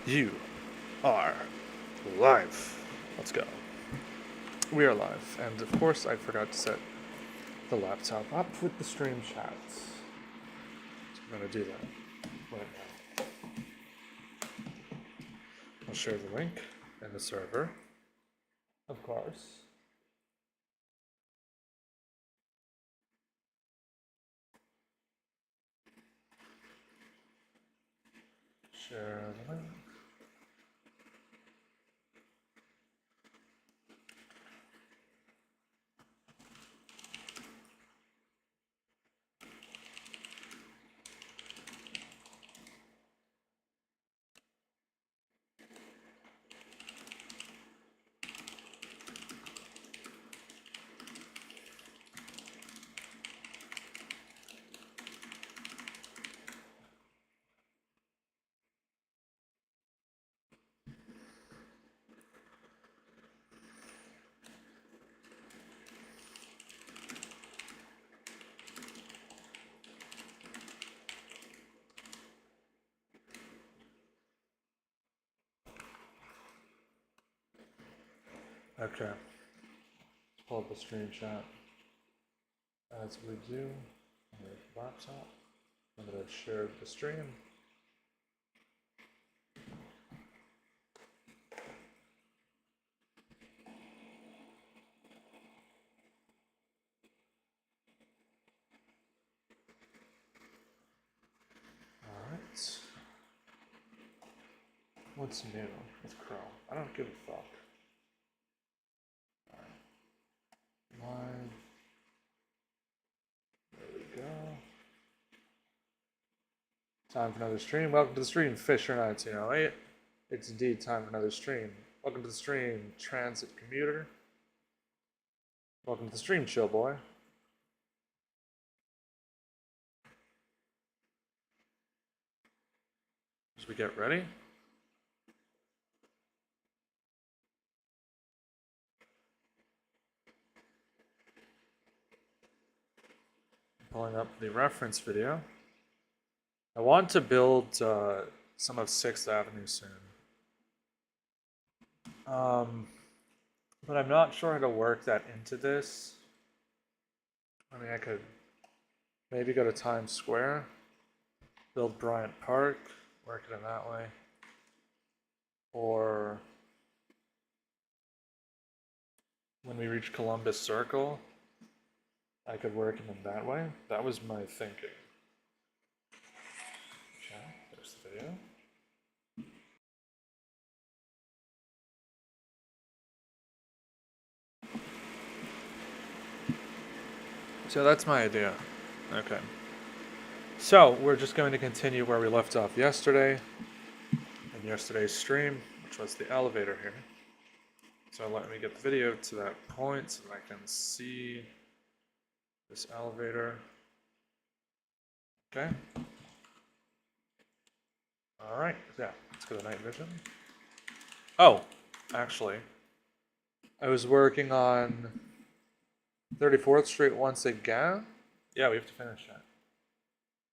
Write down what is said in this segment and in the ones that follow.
You are live. Let's go. We are live, and of course, I forgot to set the laptop up with the stream chat. So I'm gonna do that right now. I'll share the link and the server, of course. Share the link. Okay. Let's pull up the stream chat. As we do on the laptop, I'm gonna share the stream. Alright. What's new with Chrome? I don't give a fuck. Live. There we go. Time for another stream. Welcome to the stream, Fisher1908. It's indeed time for another stream. Welcome to the stream, Transit Commuter. Welcome to the stream, Chill Boy. As we get ready. Pulling up the reference video. I want to build some of 6th Avenue soon. But I'm not sure how to work that into this. I mean, I could maybe go to Times Square, build Bryant Park, work it in that way. Or when we reach Columbus Circle, I could work it in that way. That was my thinking. Okay, there's the video. So that's my idea. Okay. So we're just going to continue where we left off yesterday, in yesterday's stream, which was the elevator here. So let me get the video to that point so that I can see this elevator. Okay. All right. Yeah. Let's go to night vision. Oh, actually, I was working on 34th Street once again. Yeah, we have to finish that.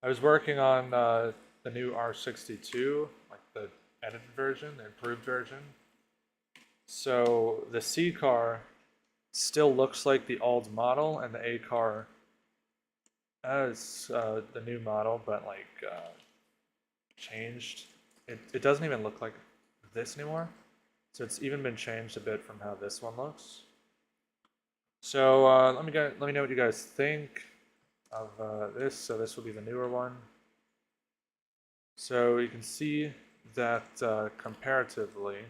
I was working on the new R62, like the edited version, the improved version. So the C car still looks like the old model, and the A car as the new model, but like changed. It doesn't even look like this anymore. So it's even been changed a bit from how this one looks. So let me know what you guys think of this. So this will be the newer one. So you can see that comparatively,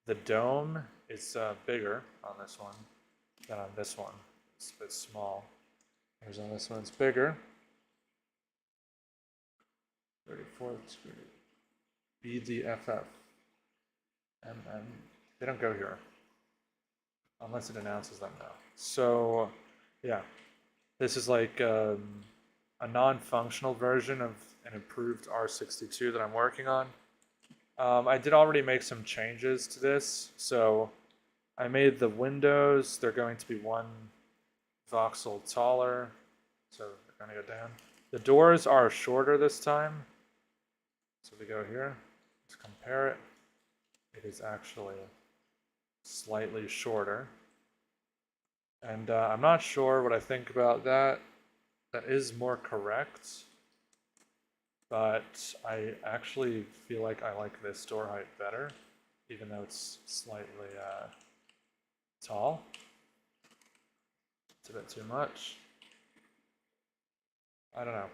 the dome is bigger on this one than on this one. It's a bit small. Here's on this one, it's bigger. 34th Street. BDFF. MM. They don't go here. Unless it announces them now. So, yeah. This is like a non-functional version of an improved R62 that I'm working on. I did already make some changes to this. So, I made the windows, they're going to be 1 voxel taller. So, they're going to go down. The doors are shorter this time. So, we go here. Let's come compare it, it is actually slightly shorter. And I'm not sure what I think about that. That is more correct. But I actually feel like I like this door height better, even though it's slightly tall. It's a bit too much. I don't know.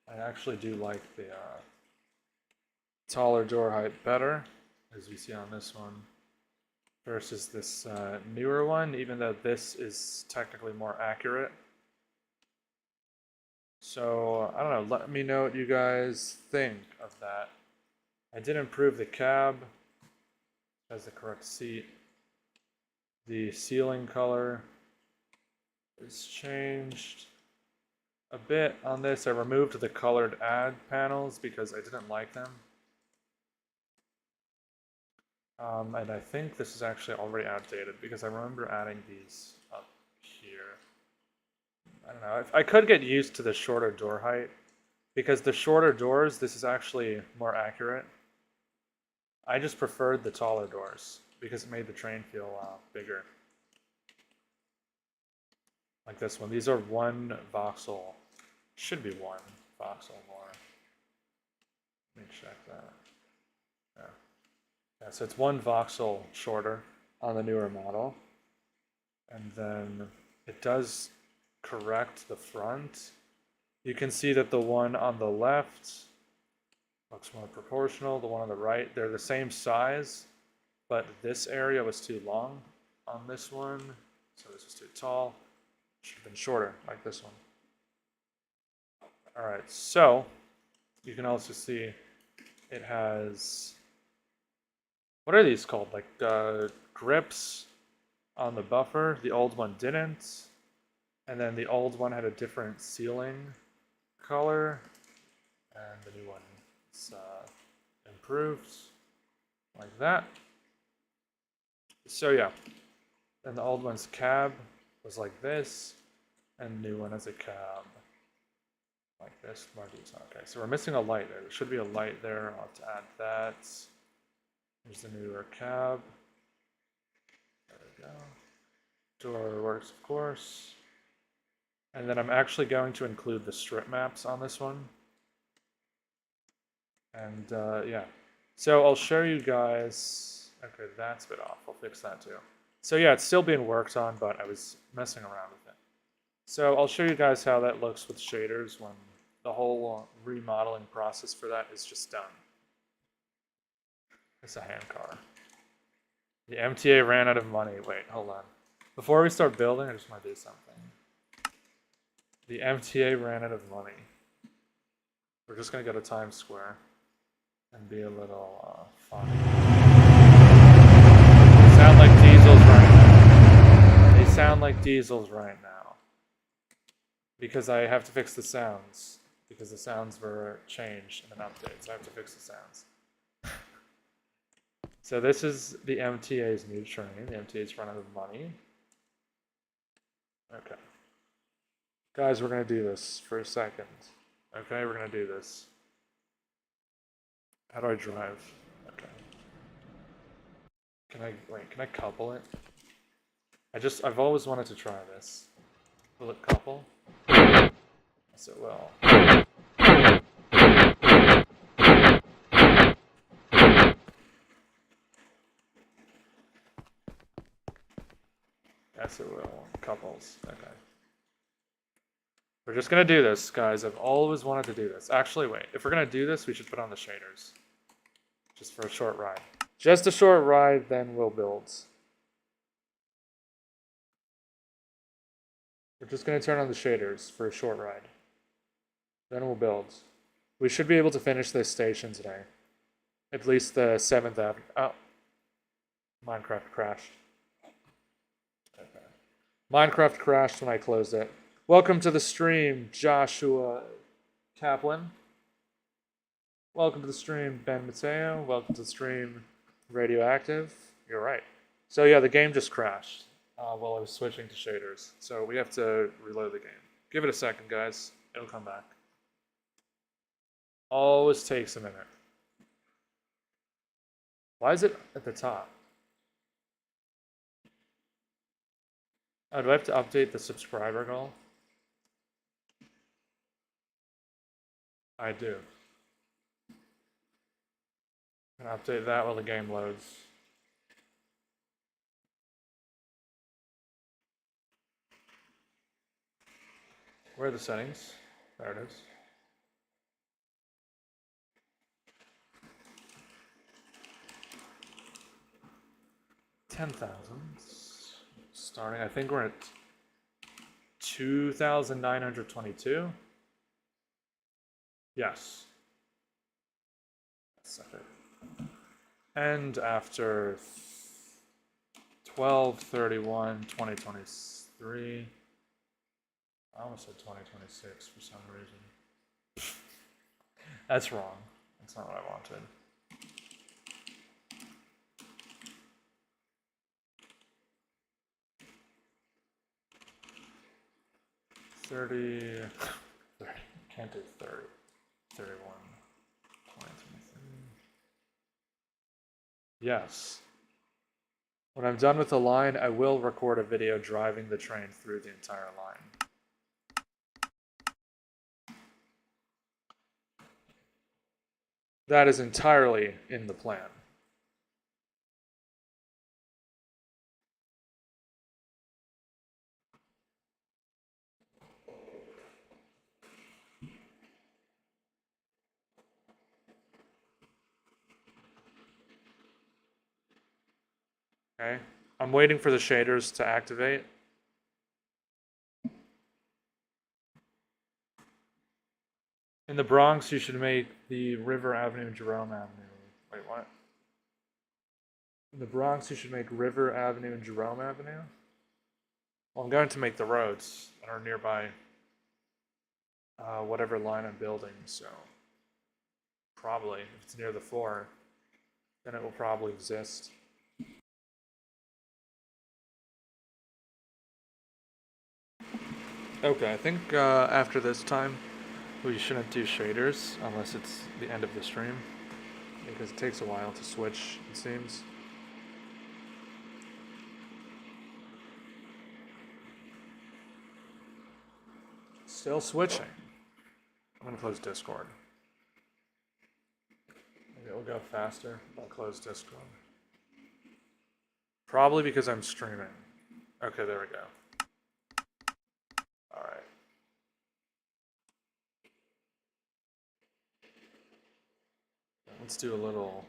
I actually do like the taller door height better, as we see on this one, versus this newer one, even though this is technically more accurate. So, I don't know, let me know what you guys think of that. I did improve the cab, has the correct seat. The ceiling color is changed a bit on this. I removed the colored add panels because I didn't like them. And I think this is actually already outdated because I remember adding these up here. I don't know. I could get used to the shorter door height because the shorter doors, this is actually more accurate. I just preferred the taller doors because it made the train feel bigger. Like this one. These are 1 voxel. Should be 1 voxel more. Let me check that. Yeah, so it's 1 voxel shorter on the newer model. And then it does correct the front. You can see that the one on the left looks more proportional. The one on the right, they're the same size, but this area was too long on this one, so this was too tall. Should have been shorter, like this one. All right, so you can also see it has, what are these called? Like grips on the buffer. The old one didn't. And then the old one had a different ceiling color. And the new one is improved. Like that. So yeah. And the old one's cab was like this. And the new one has a cab like this. More detail. Okay, so we're missing a light there. There should be a light there. I'll have to add that. Here's the newer cab. There we go. Door works, of course. And then I'm actually going to include the strip maps on this one. And yeah. So I'll show you guys. Okay, that's a bit off. I'll fix that too. So yeah, it's still being worked on, but I was messing around with it. So I'll show you guys how that looks with shaders when the whole remodeling process for that is just done. It's a hand car. The MTA ran out of money. Wait, hold on. Before we start building, I just want to do something. The MTA ran out of money. We're just going to go to Times Square and be a little funny. They sound like diesels right now. They sound like diesels right now. Because I have to fix the sounds. Because the sounds were changed in an update, so I have to fix the sounds. So this is the MTA's new train. The MTA's run out of money. Okay. Guys, we're going to do this for a second. Okay, we're going to do this. How do I drive? Okay. Can I couple it? I've always wanted to try this. Will it couple? Yes, it will. Yes, it will. Couples. Okay. We're just going to do this, guys. I've always wanted to do this. Actually, wait. If we're going to do this, we should put on the shaders. Just for a short ride. Just a short ride, then we'll build. We're just going to turn on the shaders for a short ride. Then we'll build. We should be able to finish this station today. At least the 7th Avenue. Oh. Minecraft crashed. Okay. Minecraft crashed when I closed it. Welcome to the stream, Joshua Kaplan. Welcome to the stream, Ben Mateo. Welcome to the stream, Radioactive. You're right. So yeah, the game just crashed while I was switching to shaders. So we have to reload the game. Give it a second, guys. It'll come back. Always takes a minute. Why is it at the top? Oh, do I have to update the subscriber goal? I do. I'm gonna update that while the game loads. Where are the settings? There it is. $10,000. Starting, I think we're at 2,922. Yes. That's it. And after 12/31/2023, I almost said 2026 for some reason. That's wrong. That's not what I wanted. 30, 30, can't do 30, 31, 2023. Yes. When I'm done with the line, I will record a video driving the train through the entire line. That is entirely in the plan. Okay, I'm waiting for the shaders to activate. In the Bronx, you should make the River Avenue and Jerome Avenue. Wait, what? In the Bronx, you should make River Avenue and Jerome Avenue? Well, I'm going to make the roads that are nearby whatever line I'm building, so probably, if it's near the 4, then it will probably exist. Okay, I think after this time, we shouldn't do shaders unless it's the end of the stream, because it takes a while to switch, it seems. Still switching. I'm gonna close Discord. Maybe it'll go faster if I close Discord. Probably because I'm streaming. Okay, there we go. All right. Let's do a little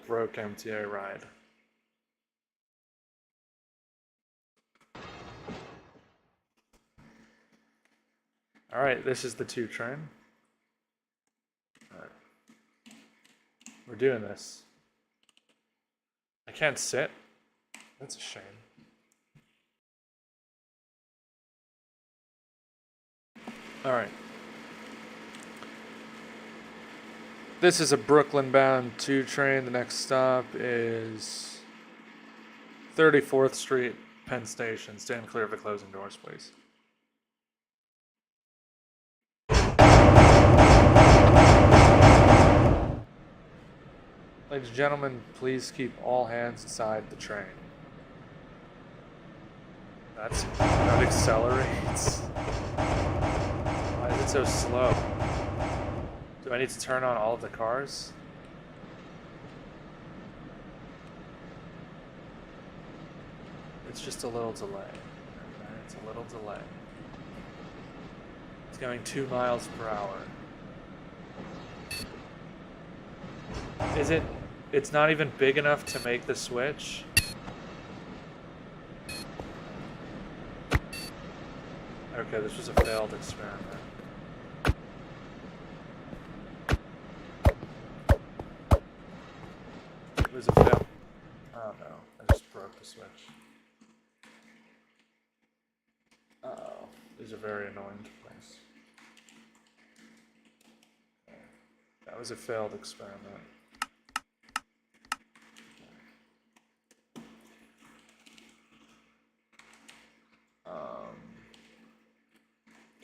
broke MTA ride. All right, this is the 2 train. All right. We're doing this. I can't sit. That's a shame. All right. This is a Brooklyn-bound 2 train. The next stop is 34th Street, Penn Station. Stand clear of the closing doors, please. Ladies and gentlemen, please keep all hands inside the train. That accelerates. Why is it so slow? Do I need to turn on all of the cars? It's just a little delay. It's a little delay. It's going 2 miles per hour. Is it? It's not even big enough to make the switch? Okay, this was a failed experiment. It was a fail. Oh no, I just broke the switch. Uh-oh, these are very annoying to place. That was a failed experiment.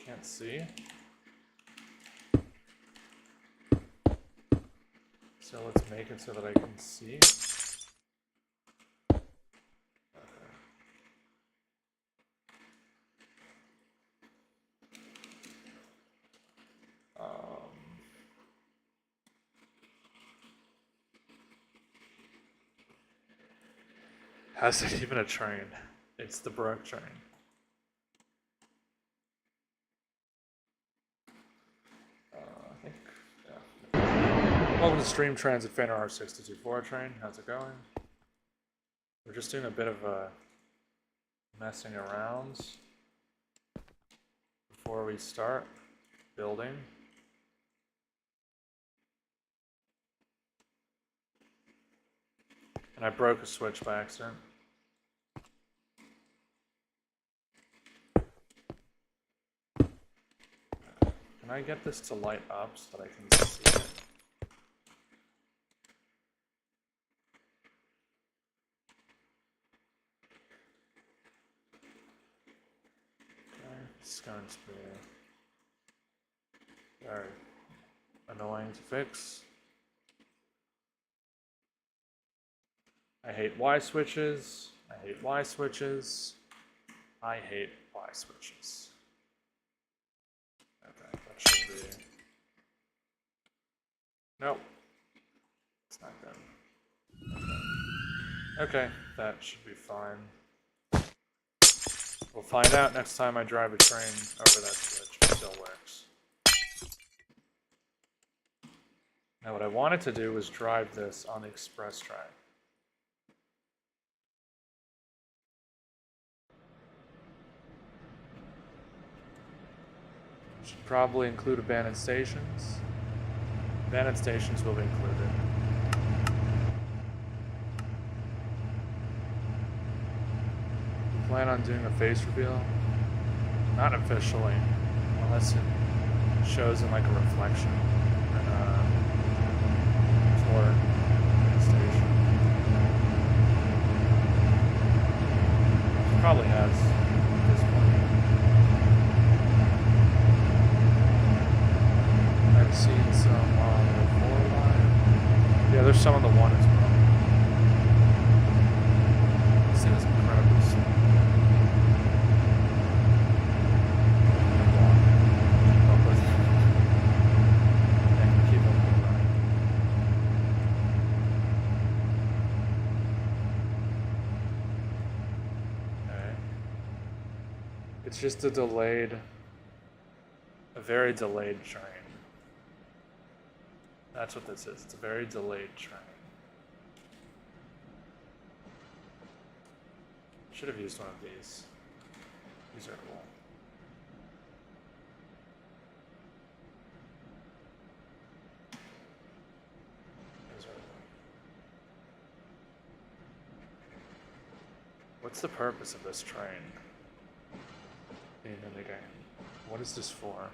Can't see. So So let's make it so that I can see. How's it even a train? It's the Brook train. I think, yeah. Welcome to Stream Transit Fan R624 train. How's it going? We're just doing a bit of a messing around before we start building. And I broke a switch by accident. Can I get this to light up so that I can see it? Okay, it's going to be very annoying to fix. I hate Y switches. I hate Y switches. I hate Y switches. Okay, that should be. Nope. It's not good. Okay, that should be fine. We'll find out next time I drive a train over that switch if it still works. Now what I wanted to do was drive this on the express track. Should probably include abandoned stations. Abandoned stations will be included. We plan on doing a face reveal? Not officially, unless it shows in like a reflection in a tour station. It probably has at this point. I've seen some on the 4 line. Yeah, there's some on the 1 as well. This thing is incredibly slow. Keep up with it. Yeah, keep up with that. Okay. It's just a very delayed train. That's what this is. It's a very delayed train. Should have used one of these. These are cool. These are cool. What's the purpose of this train being in the game? What is this for?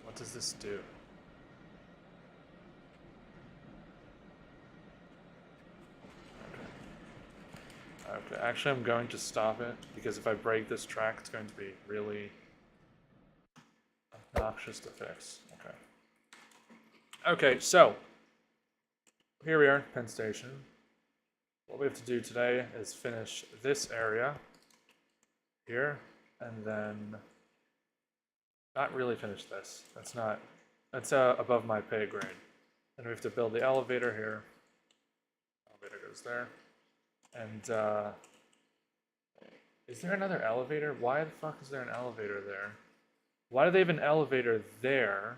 What does this do? Okay, actually I'm going to stop it, because if I break this track, it's going to be really obnoxious to fix. Okay. Okay, so, here we are, Penn Station. What we have to do today is finish this area here, and then not really finish this. That's above my pay grade. And we have to build the elevator here. Elevator goes there. And, is there another elevator? Why the fuck is there an elevator there? Why do they have an elevator there?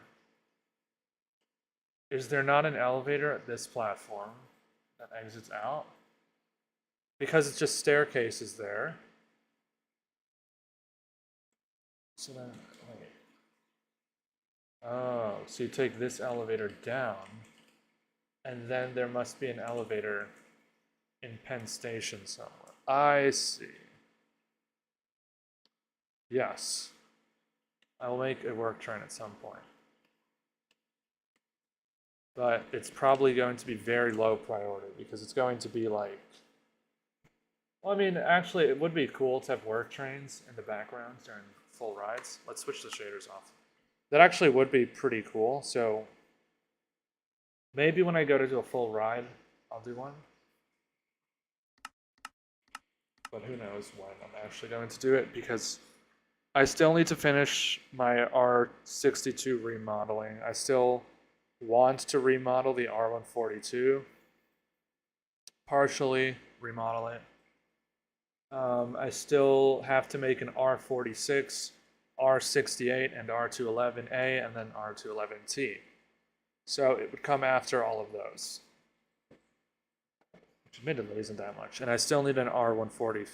Is there not an elevator at this platform that exits out? Because it's just staircases there. So then, wait. Oh, so you take this elevator down, and then there must be an elevator in Penn Station somewhere. I see. Yes. I will make a work train at some point. But it's probably going to be very low priority, because it's going to be like... Well, I mean, actually, it would be cool to have work trains in the background during full rides. Let's switch the shaders off. That actually would be pretty cool, so... Maybe when I go to do a full ride, I'll do one. But who knows when I'm actually going to do it, because I still need to finish my R62 remodeling. I still want to remodel the R142, partially remodel it. I still have to make an R46, R68, and R211A, and then R211T. So it would come after all of those, which admittedly isn't that much. And I still need an R143.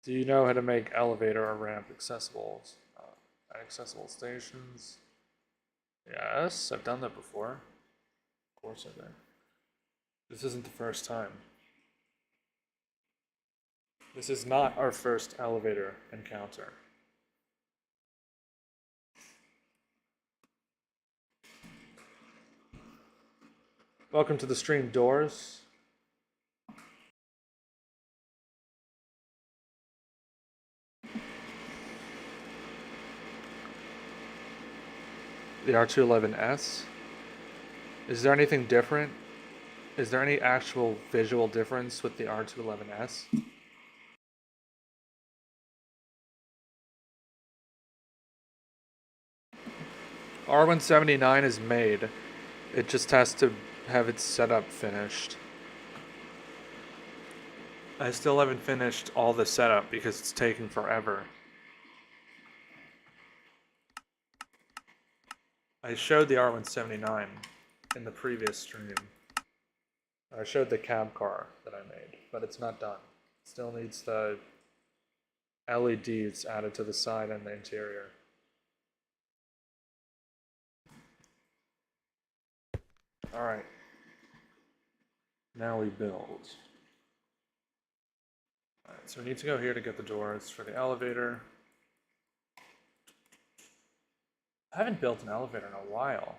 Do you know how to make elevator or ramp accessible at accessible stations? Yes, I've done that before. Of course I did. This isn't the first time. This is not our first elevator encounter. Welcome to the stream, Doors. The R211S. Is there anything different? Is there any actual visual difference with the R211S? R179 is made. It just has to have its setup finished. I still haven't finished all the setup because it's taking forever. I showed the R179 in the previous stream. I showed the cab car that I made, but it's not done. It still needs the LEDs added to the side and the interior. Alright. Now we build. Alright, so we need to go here to get the doors for the elevator. I haven't built an elevator in a while,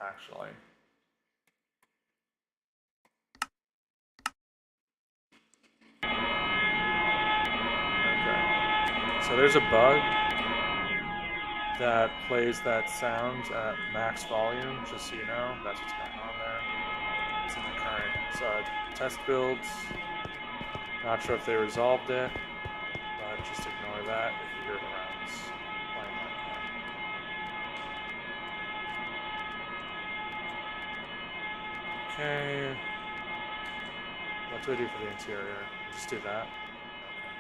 actually. Okay. So there's a bug that plays that sound at max volume, just so you know. That's what's going on there. It's in the current test builds. Not sure if they resolved it, but just ignore that if you hear the rounds playing like that. Okay. What do I do for the interior? Just do that?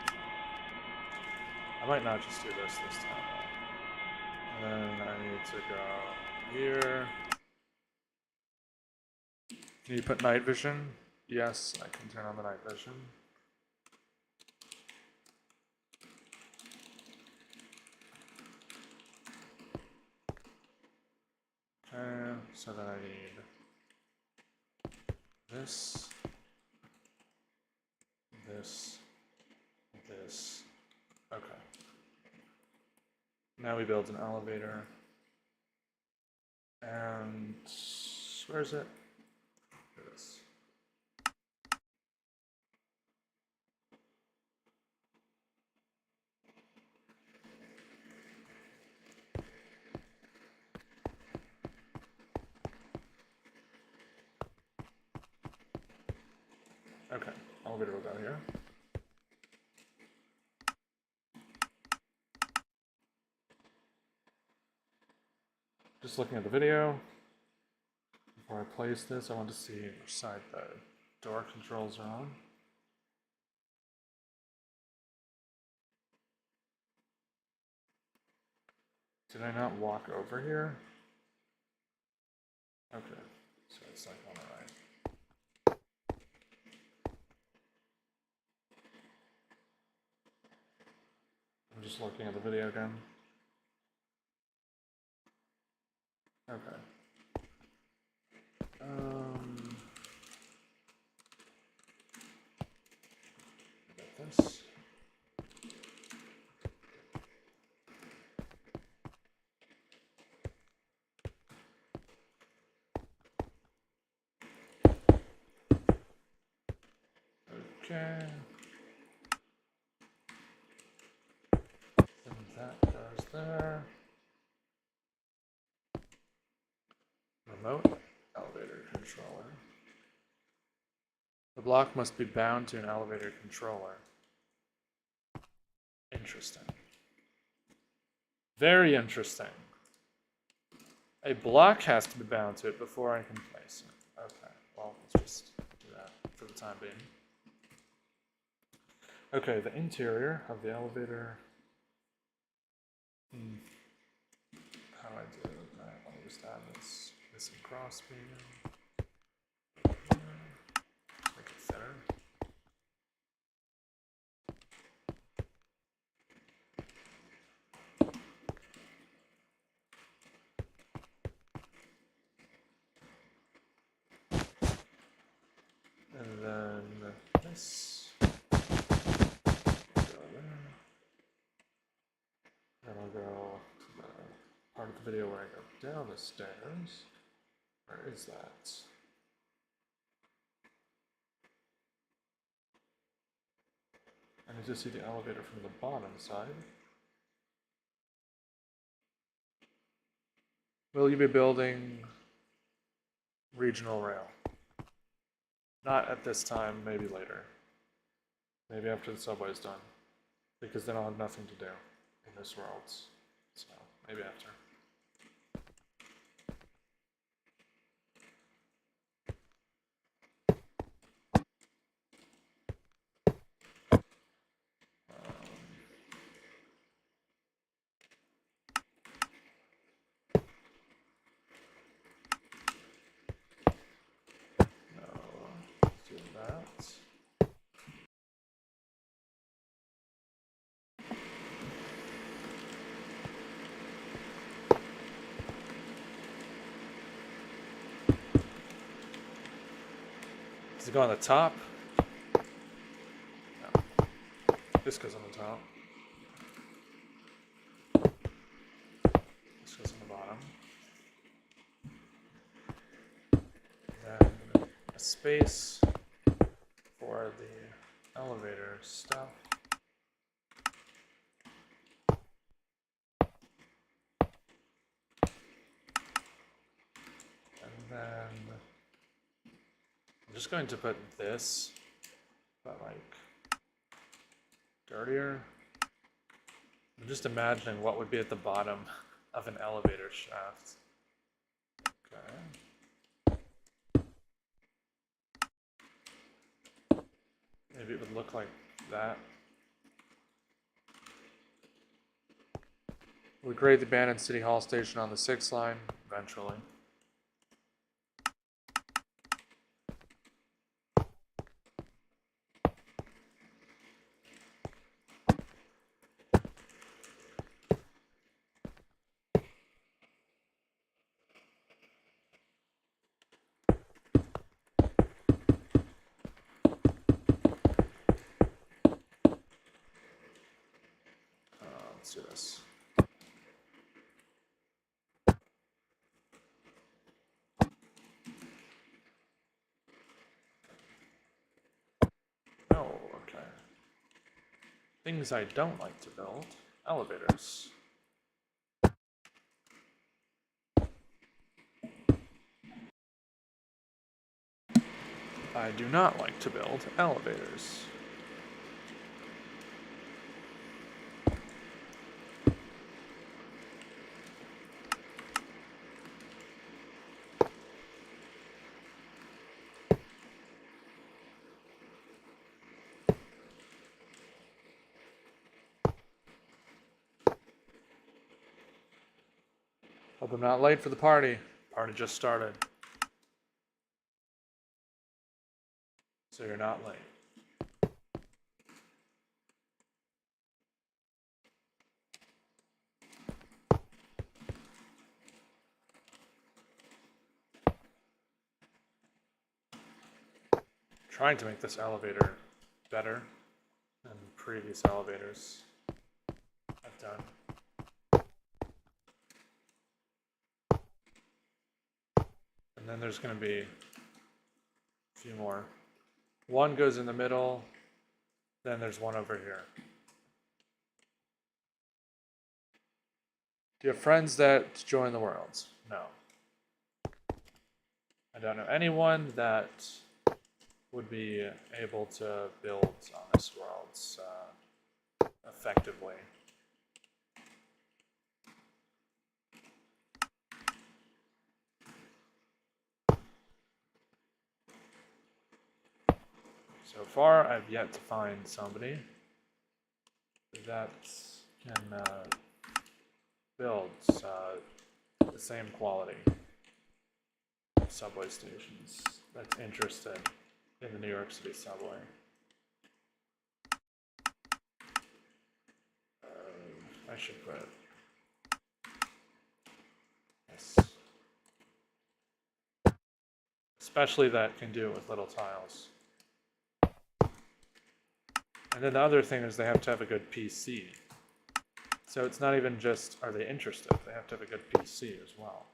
Okay. I might not just do this time. And then I need to go here. Can you put night vision? Yes, I can turn on the night vision. Okay, so then I need this, this, this. Okay. Now we build an elevator. And where is it? Here it is. Okay, elevator will go here. Just looking at the video. Before I place this, I want to see which side the door controls are on. Did I not walk over here? Okay, so it's like on the right. I'm just looking at the video again. Okay. Get this. Okay. And that goes there. Remote elevator controller. The block must be bound to an elevator controller. Interesting. Very interesting. A block has to be bound to it before I can place it. Okay, well, let's just do that for the time being. Okay, the interior of the elevator. How do I do it? Alright, let me just add this missing cross beam. Make it thinner. And then this. Go there. And I'll go to the part of the video where I go down the stairs. Where is that? I need to see the elevator from the bottom side. Will you be building regional rail? Not at this time, maybe later. Maybe after the subway's done. Because then I'll have nothing to do in this world. So, maybe after. Does it go on the top? No. This goes on the top. This goes on the bottom. Then a space for the elevator stuff. And then I'm just going to put this, but like dirtier. I'm just imagining what would be at the bottom of an elevator shaft. Okay. Maybe it would look like that. We grade the abandoned City Hall station on the 6th line, eventually. Let's do this. Oh, okay. Things I don't like to build. Elevators. I do not like to build elevators. Hope I'm not late for the party. Party just started. So you're not late. Trying to make this elevator better than previous elevators I've done. And then there's going to be a few more. One goes in the middle, then there's one over here. Do you have friends that join the worlds? No. I don't know anyone that would be able to build on this world effectively. So far, I've yet to find somebody that can build the same quality of subway stations that's interested in the New York City subway. I should put yes. Especially that can do it with little tiles. And then the other thing is they have to have a good PC. So it's not even just are they interested, they have to have a good PC as well.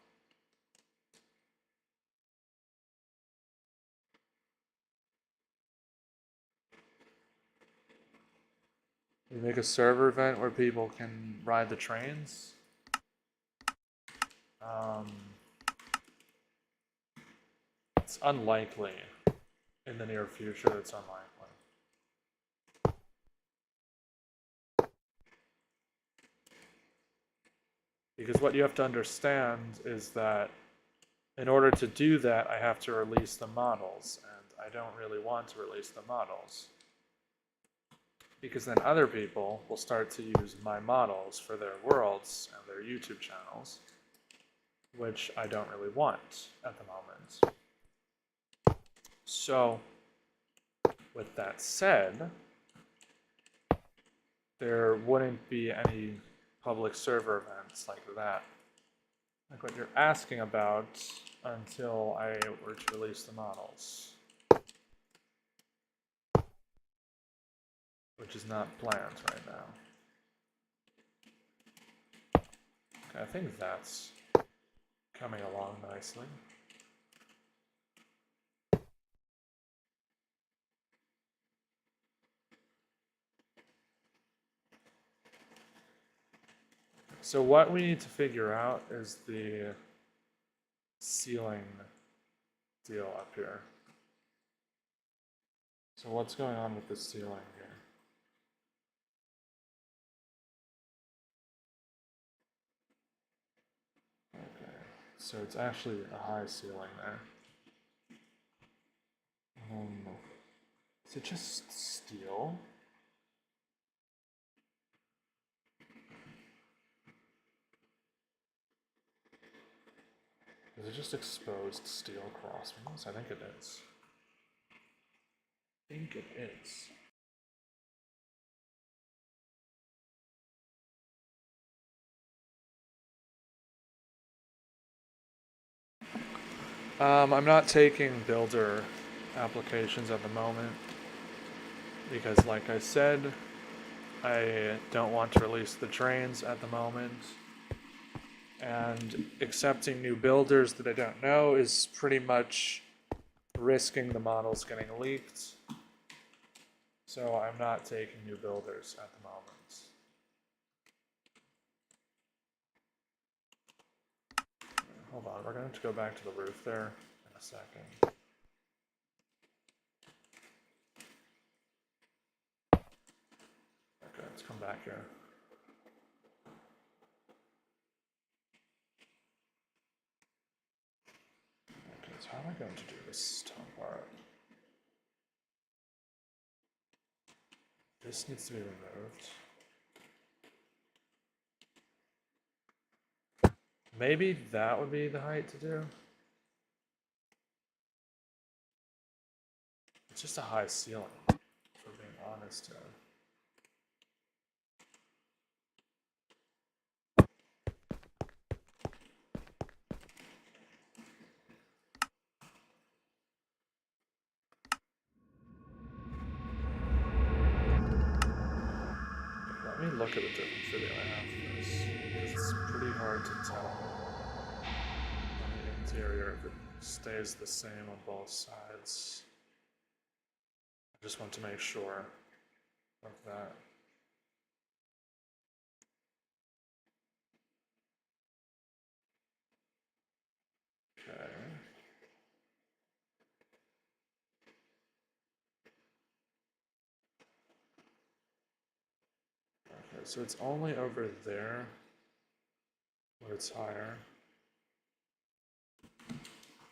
You make a server event where people can ride the trains. It's unlikely in the near future, it's unlikely. Because what you have to understand is that in order to do that, I have to release the models, and I don't really want to release the models. Because then other people will start to use my models for their worlds and their YouTube channels, which I don't really want at the moment. So, with that said, there wouldn't be any public server events like that, like what you're asking about, until I were to release the models, which is not planned right now. Okay, I think that's coming along nicely. So what we need to figure out is the ceiling deal up here. So what's going on with the ceiling here? Okay, so it's actually a high ceiling there. Is it just steel? Is it just exposed steel crossbeams? I think it is. I think it is. I'm not taking builder applications at the moment because, like I said, I don't want to release the trains at the moment. And accepting new builders that I don't know is pretty much risking the models getting leaked. So I'm not taking new builders at the moment. Hold on, we're going to go back to the roof there in a second. Okay, let's come back here. Okay, so how am I going to do this top part? This needs to be removed. Maybe that would be the height to do. It's just a high ceiling, if we're being honest here. Let me look at a different video I have for this, because it's pretty hard to tell on the interior if it stays the same on both sides. I just want to make sure of that. Okay. So it's only over there where it's higher.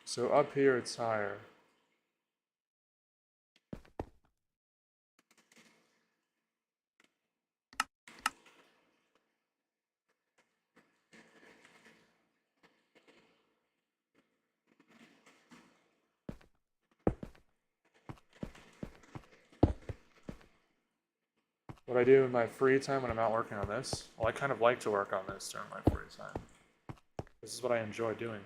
So up here it's higher. What I do in my free time when I'm out working on this, well, I kind of like to work on this during my free time. This is what I enjoy doing.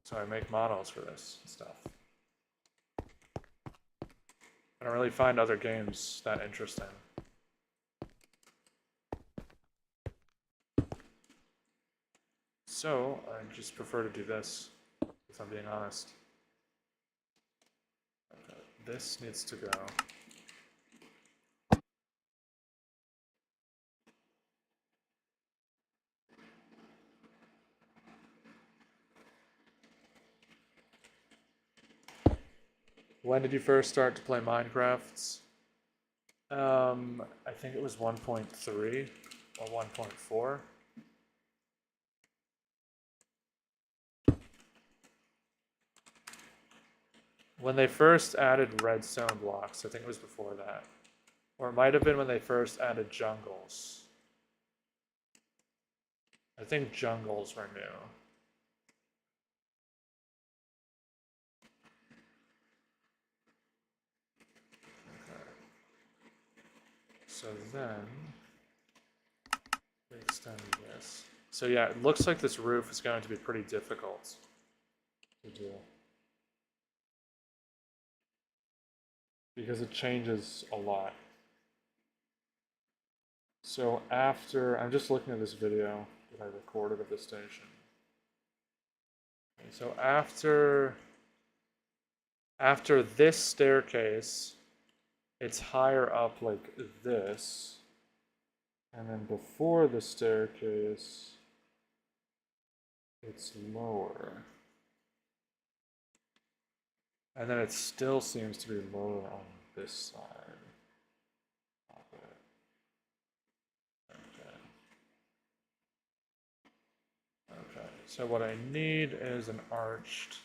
So I make models for this stuff. I don't really find other games that interesting. So I just prefer to do this, if I'm being honest. Okay, this needs to go. When did you first start to play Minecraft? I think it was 1.3 or 1.4. When they first added redstone blocks, I think it was before that. Or it might have been when they first added jungles. I think jungles were new. So then, we extend this. So yeah, it looks like this roof is going to be pretty difficult to do. Because it changes a lot. So after, I'm just looking at this video that I recorded at the station. Okay, so after this staircase, it's higher up like this. And then before the staircase, it's lower. And then it still seems to be lower on this side. Okay, so what I need is an arched,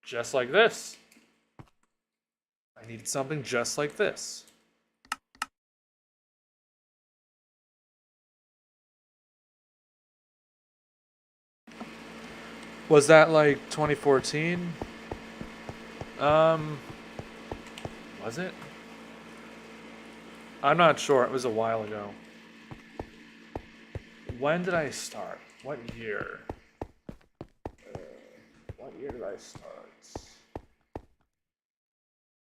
just like this. I need something just like this. Was that like 2014? Was it? I'm not sure. It was a while ago. When did I start? What year? What year did I start?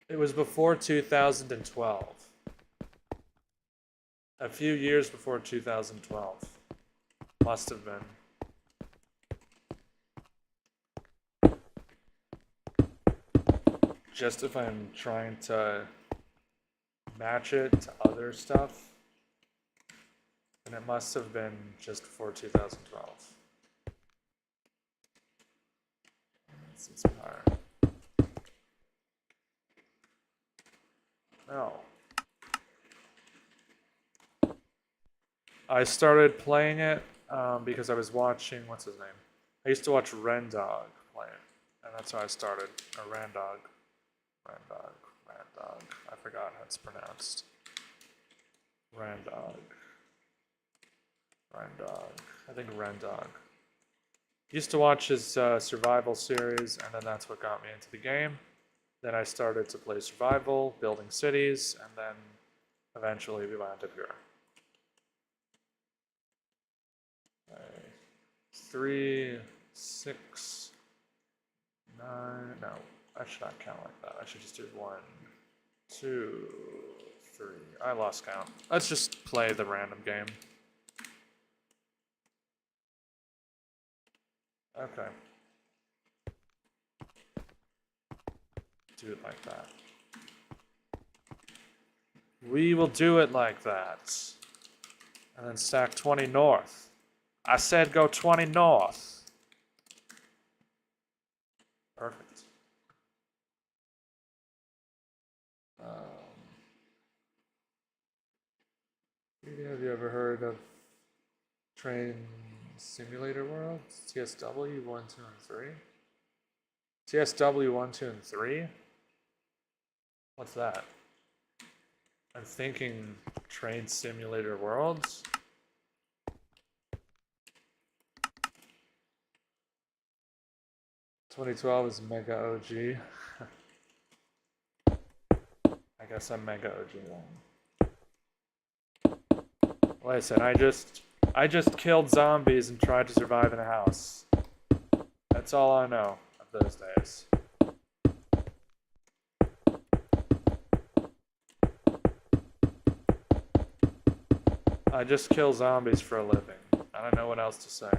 It was before 2012. A few years before 2012. Must have been. Just if I'm trying to match it to other stuff, then it must have been just before 2012. Let's inspire. No. I started playing it because I was watching, what's his name? I used to watch Rendog play it, and that's how I started. Or Randog. Randog. I forgot how it's pronounced. Randog. I think Rendog. Used to watch his survival series, and then that's what got me into the game. Then I started to play survival, building cities, and then eventually we wound up here. 3, 6, 9. No, I should not count like that. I should just do 1, 2, 3. I lost count. Let's just play the random game. Okay. Do it like that. We will do it like that. And then stack 20 north. I said go 20 north. Perfect. Have you ever heard of Train Simulator World? TSW 1, 2, and 3? TSW 1, 2, and 3? What's that? I'm thinking Train Simulator Worlds. "2012 is Mega OG." I guess I'm Mega OG then. Like I said, I just killed zombies and tried to survive in a house. That's all I know of those days. I just kill zombies for a living. I don't know what else to say.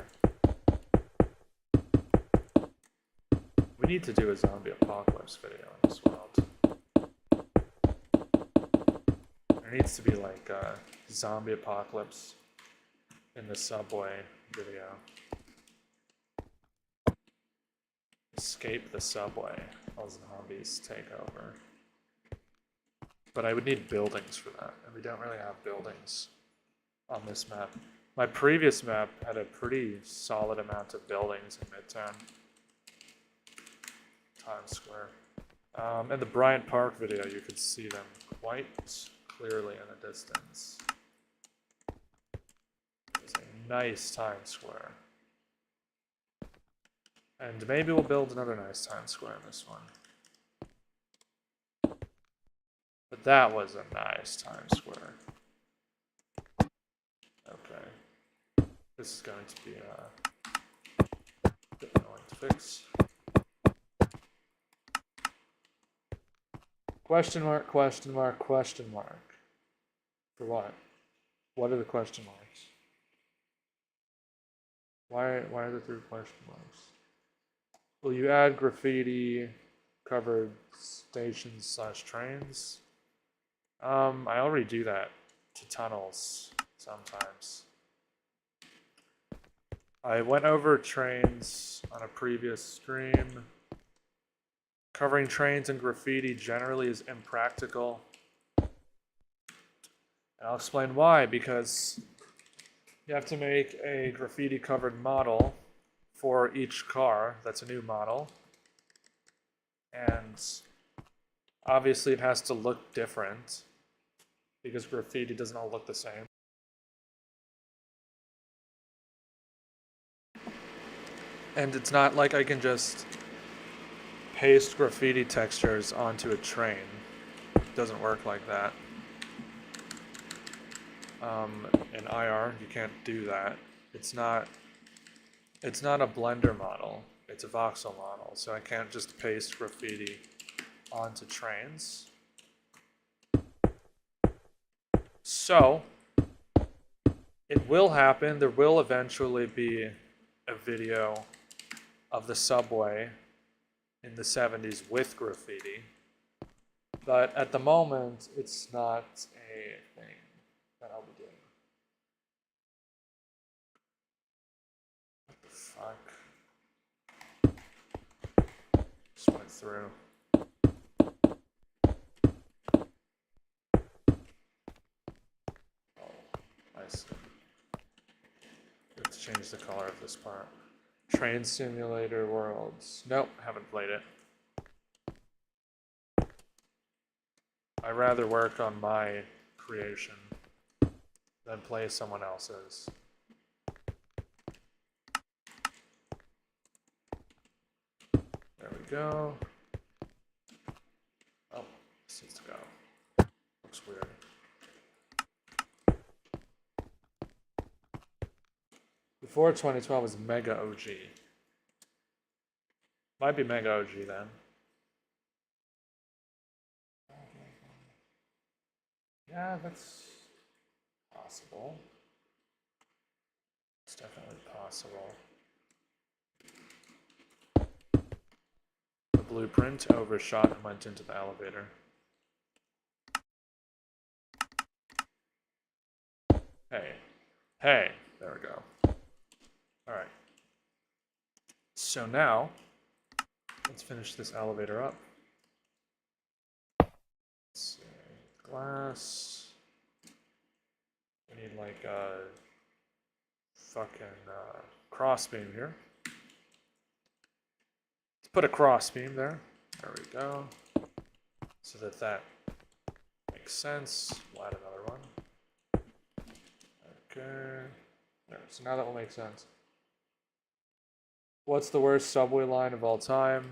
We need to do a zombie apocalypse video in this world. There needs to be like a zombie apocalypse in the subway video. Escape the subway while zombies take over. But I would need buildings for that, and we don't really have buildings on this map. My previous map had a pretty solid amount of buildings in Midtown. Times Square. In the Bryant Park video, you could see them quite clearly in the distance. It's a nice Times Square. And maybe we'll build another nice Times Square in this one. But that was a nice Times Square. Okay. This is going to be a bit annoying to fix. Question mark, question mark, question mark. For what? What are the question marks? Why are there 3 question marks? Will you add graffiti covered stations / trains? I already do that to tunnels sometimes. I went over trains on a previous stream. Covering trains and graffiti generally is impractical. And I'll explain why, because you have to make a graffiti covered model for each car that's a new model. And obviously it has to look different because graffiti doesn't all look the same. And it's not like I can just paste graffiti textures onto a train. It doesn't work like that. In IR, you can't do that. It's not a Blender model. It's a voxel model, so I can't just paste graffiti onto trains. So, it will happen. There will eventually be a video of the subway in the 70s with graffiti. But at the moment, it's not a thing that I'll be doing. What the fuck? Just went through. Oh, I see. We have to change the color of this part. Train Simulator Worlds. Nope, haven't played it. I'd rather work on my creation than play someone else's. There we go. Oh, this needs to go. Looks weird. Before 2012 was Mega OG. Might be Mega OG then. Yeah, that's possible. It's definitely possible. The blueprint overshot and went into the elevator. Hey. Hey! There we go. Alright. So now, let's finish this elevator up. Let's see. Glass. We need like a fucking crossbeam here. Let's put a crossbeam there. There we go. So that makes sense. We'll add another one. Okay. There. So now that will make sense. What's the worst subway line of all time?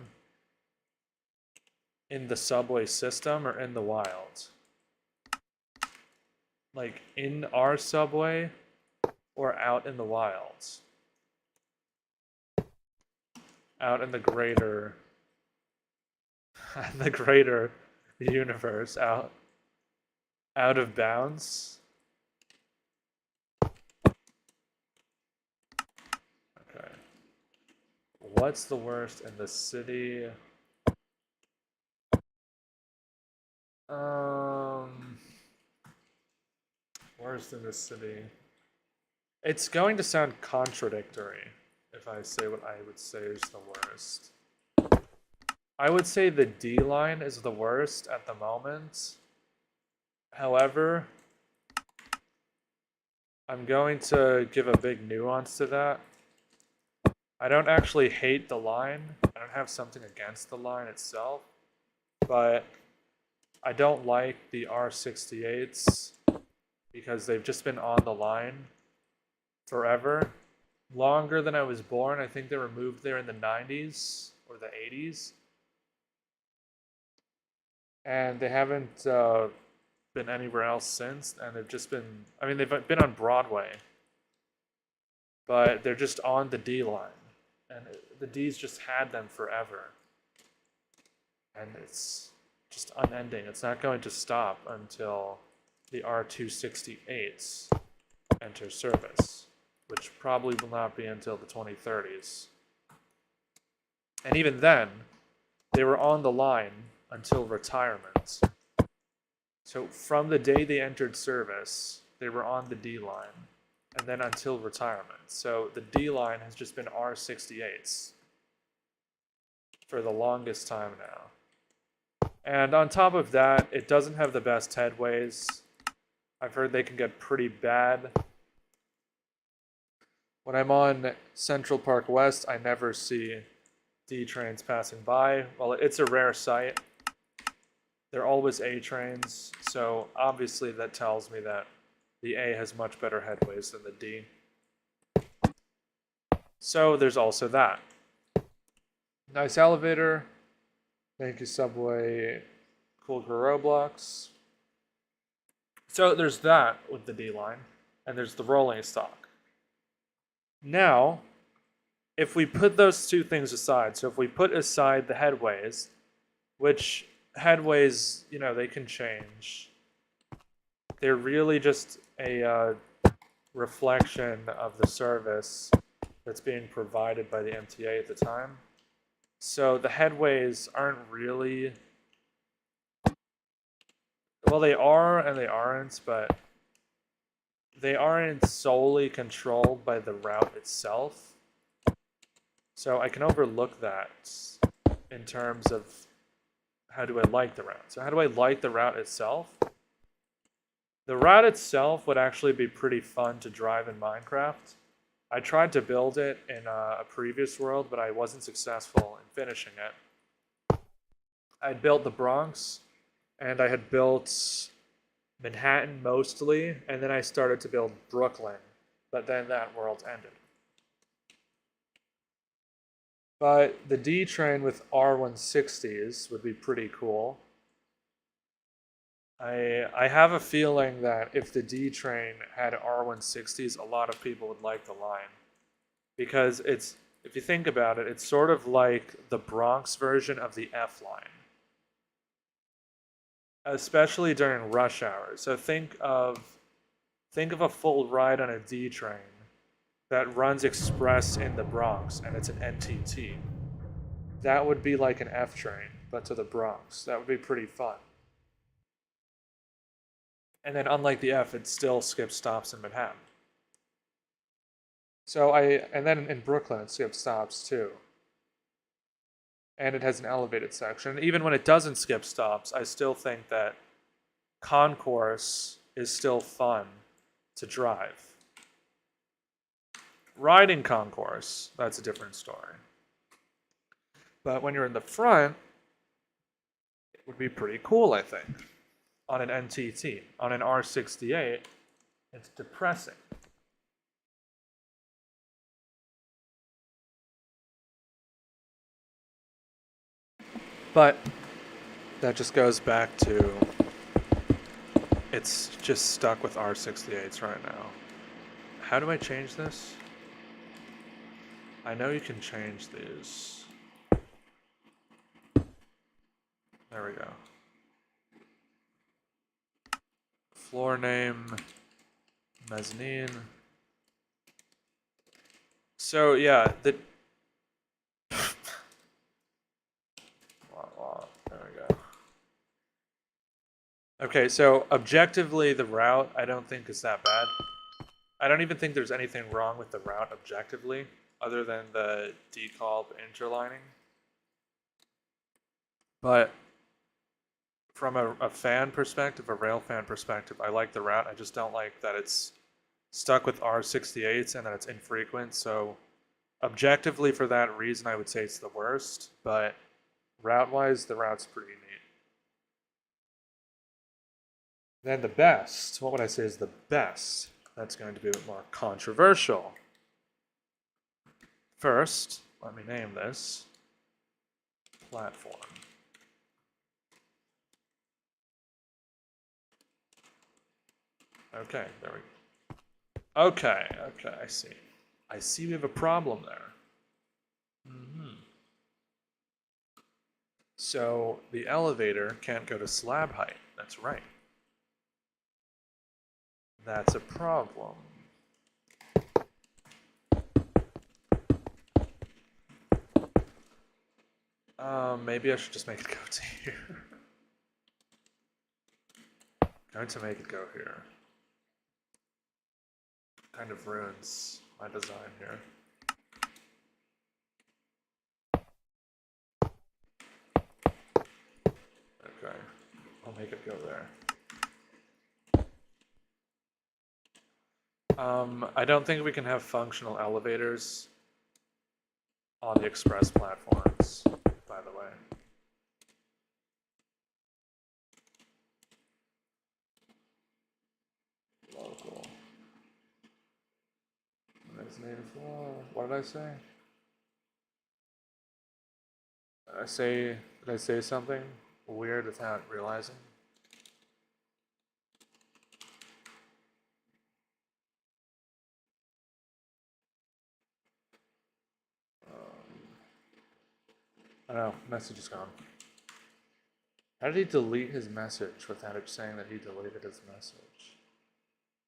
In the subway system or in the wild? Like in our subway or out in the wilds? Out in the greater universe, out of bounds. Okay. What's the worst in the city? Worst in the city. It's going to sound contradictory if I say what I would say is the worst. I would say the D line is the worst at the moment. However, I'm going to give a big nuance to that. I don't actually hate the line. I don't have something against the line itself. But I don't like the R68s because they've just been on the line forever. Longer than I was born. I think they were moved there in the 90s or the 80s. And they haven't been anywhere else since. And they've just been, I mean, they've been on Broadway. But they're just on the D line. And the D's just had them forever. And it's just unending. It's not going to stop until the R268s enter service, which probably will not be until the 2030s. And even then, they were on the line until retirement. So from the day they entered service, they were on the D line, and then until retirement. So the D line has just been R68s for the longest time now. And on top of that, it doesn't have the best headways. I've heard they can get pretty bad. When I'm on Central Park West, I never see D trains passing by. Well, it's a rare sight. They're always A trains, so obviously that tells me that the A has much better headways than the D. So there's also that. Nice elevator. Thank you, Subway. Cool Roblox. So there's that with the D line, and there's the rolling stock. Now, if we put those two things aside, so if we put aside the headways, which headways, you know, they can change. They're really just a reflection of the service that's being provided by the MTA at the time. So the headways aren't really, well, they are and they aren't, but they aren't solely controlled by the route itself. So I can overlook that in terms of how do I like the route. So how do I like the route itself? The route itself would actually be pretty fun to drive in Minecraft. I tried to build it in a previous world, but I wasn't successful in finishing it. I had built the Bronx, and I had built Manhattan mostly, and then I started to build Brooklyn, but then that world ended. But the D train with R160s would be pretty cool. I have a feeling that if the D train had R160s, a lot of people would like the line. Because it's, if you think about it, it's sort of like the Bronx version of the F line. Especially during rush hour. So think of a full ride on a D train that runs express in the Bronx, and it's an NTT. That would be like an F train, but to the Bronx. That would be pretty fun. And then unlike the F, it still skips stops in Manhattan. So and then in Brooklyn, it skips stops too. And it has an elevated section. Even when it doesn't skip stops, I still think that concourse is still fun to drive. Riding concourse, that's a different story. But when you're in the front, it would be pretty cool, I think. On an NTT, on an R68, it's depressing. But that just goes back to, it's just stuck with R68s right now. How do I change this? I know you can change these. There we go. Floor name, mezzanine. So yeah, there we go. Okay, so objectively the route I don't think is that bad. I don't even think there's anything wrong with the route objectively, other than the deculp interlining. But from a fan perspective, a rail fan perspective, I like the route. I just don't like that it's stuck with R68s and that it's infrequent. So objectively for that reason, I would say it's the worst. But route-wise, the route's pretty neat. Then the best, what would I say is the best? That's going to be a bit more controversial. First, let me name this platform. Okay, there we go. Okay, I see. I see we have a problem there. So the elevator can't go to slab height. That's right. That's a problem. Maybe I should just make it go to here. Going to make it go here. Kind of ruins my design here. Okay, I'll make it go there. I don't think we can have functional elevators on the express platforms, by the way. Local. Designated floor. What did I say? Did I say something weird without realizing? I don't know, message is gone. How did he delete his message without it saying that he deleted his message?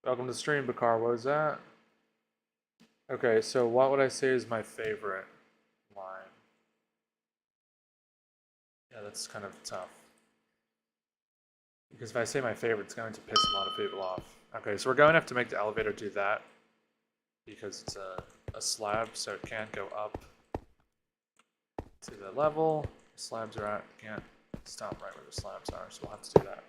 Welcome to the stream, Bakar. What was that? Okay, so what would I say is my favorite line? Yeah, that's kind of tough. Because if I say my favorite, it's going to piss a lot of people off. Okay, so we're going to have to make the elevator do that. Because it's a slab, so it can't go up to the level the slabs are at. It can't stop right where the slabs are, so we'll have to do that.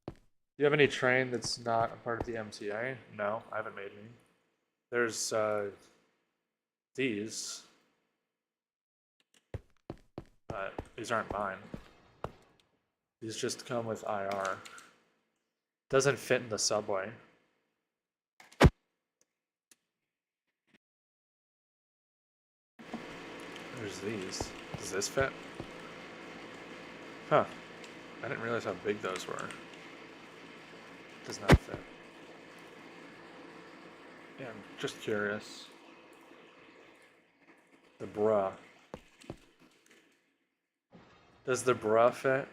Do you have any train that's not a part of the MTA? No, I haven't made any. There's these, but these aren't mine. These just come with IR. Doesn't fit in the subway. There's these. Does this fit? Huh. I didn't realize how big those were. Does not fit. Yeah, I'm just curious. The bra. Does the bra fit?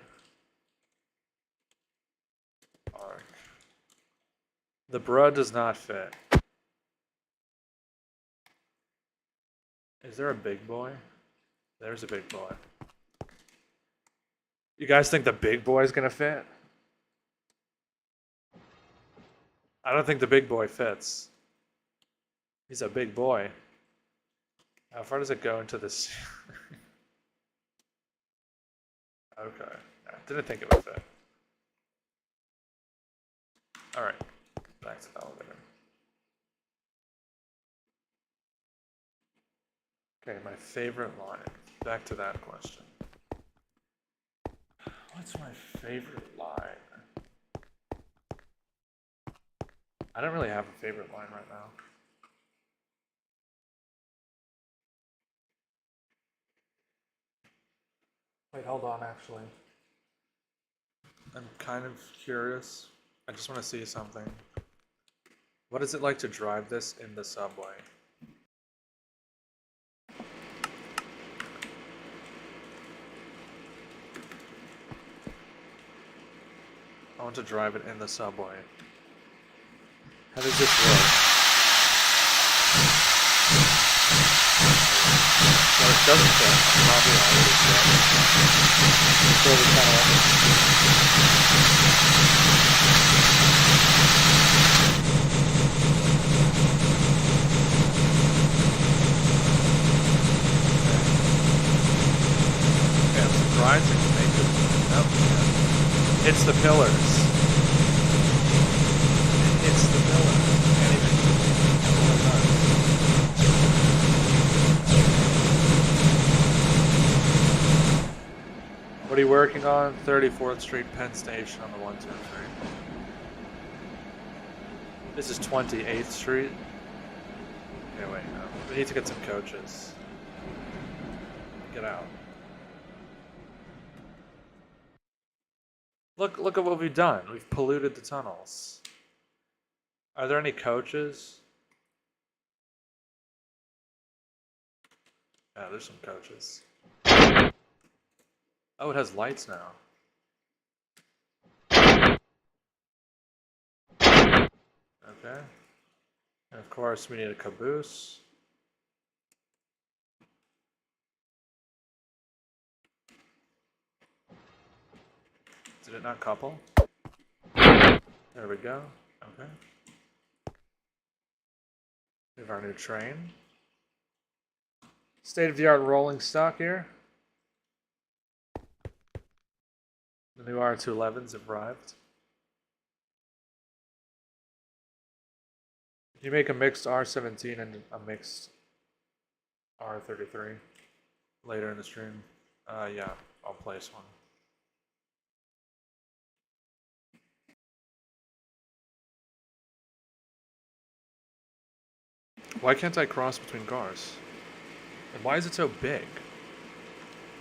Arc. The bra does not fit. Is there a big boy? There's a big boy. You guys think the big boy is gonna fit? I don't think the big boy fits. He's a big boy. How far does it go into this? Okay. I didn't think it would fit. Alright. Okay, my favorite line. Back to that question. What's my favorite line? I don't really have a favorite line right now. Wait, hold on, actually. I'm kind of curious. I just want to see something. What is it like to drive this in the subway? I want to drive it in the subway. How does this work? So it doesn't fit. I'm probably already fit. It's really kind of okay, I'm surprised it can make it. Oh, yeah. It's the pillars. It's the pillars. Can't even. What are you working on? 34th Street, Penn Station on the 123. This is 28th Street. Okay, wait, no. We need to get some coaches. Get out. Look at what we've done. We've polluted the tunnels. Are there any coaches? Yeah, there's some coaches. Oh, it has lights now. Okay. And of course, we need a caboose. Did it not couple? There we go. Okay. We have our new train. State-of-the-art rolling stock here. The new R211s have arrived. You make a mixed R17 and a mixed R33 later in the stream. Yeah, I'll place one. Why can't I cross between cars? And why is it so big?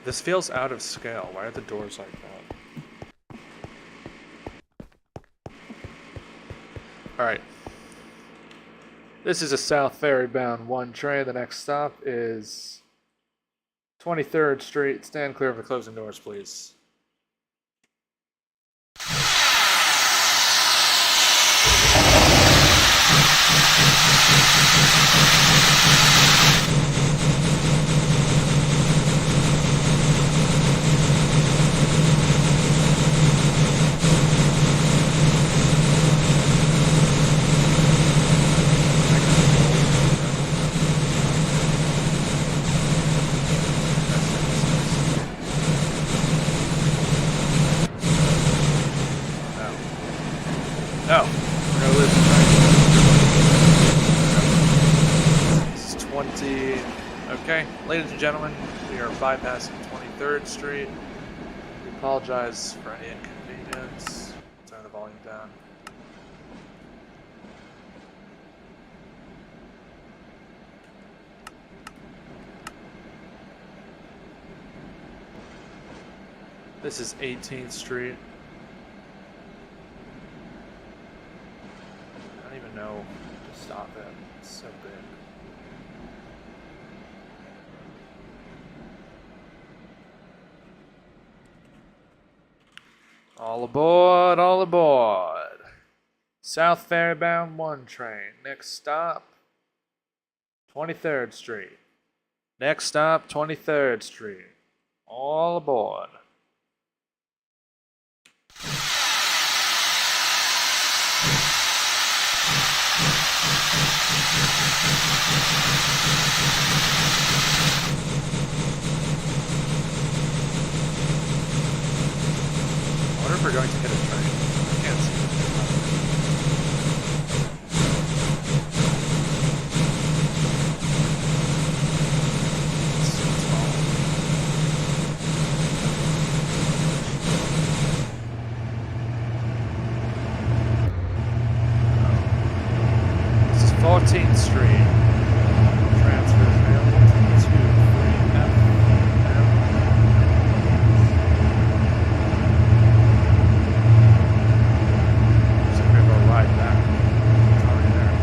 This feels out of scale. Why are the doors like that? Alright. This is a South Ferry bound 1 train. The next stop is 23rd Street. Stand clear of the closing doors, please. No, we're gonna lose the train. This is 20. Okay, ladies and gentlemen, we are bypassing 23rd Street. We apologize for any inconvenience. Turn the volume down. This is 18th Street. I don't even know to stop it. It's so big. All aboard, all aboard. South Ferry bound 1 train. Next stop, 23rd Street. Next stop, 23rd Street. All aboard. I wonder if we're going to hit a train. I can't see it. 14th Street. Transfer available to 3F. Just gonna go right back. It's already there.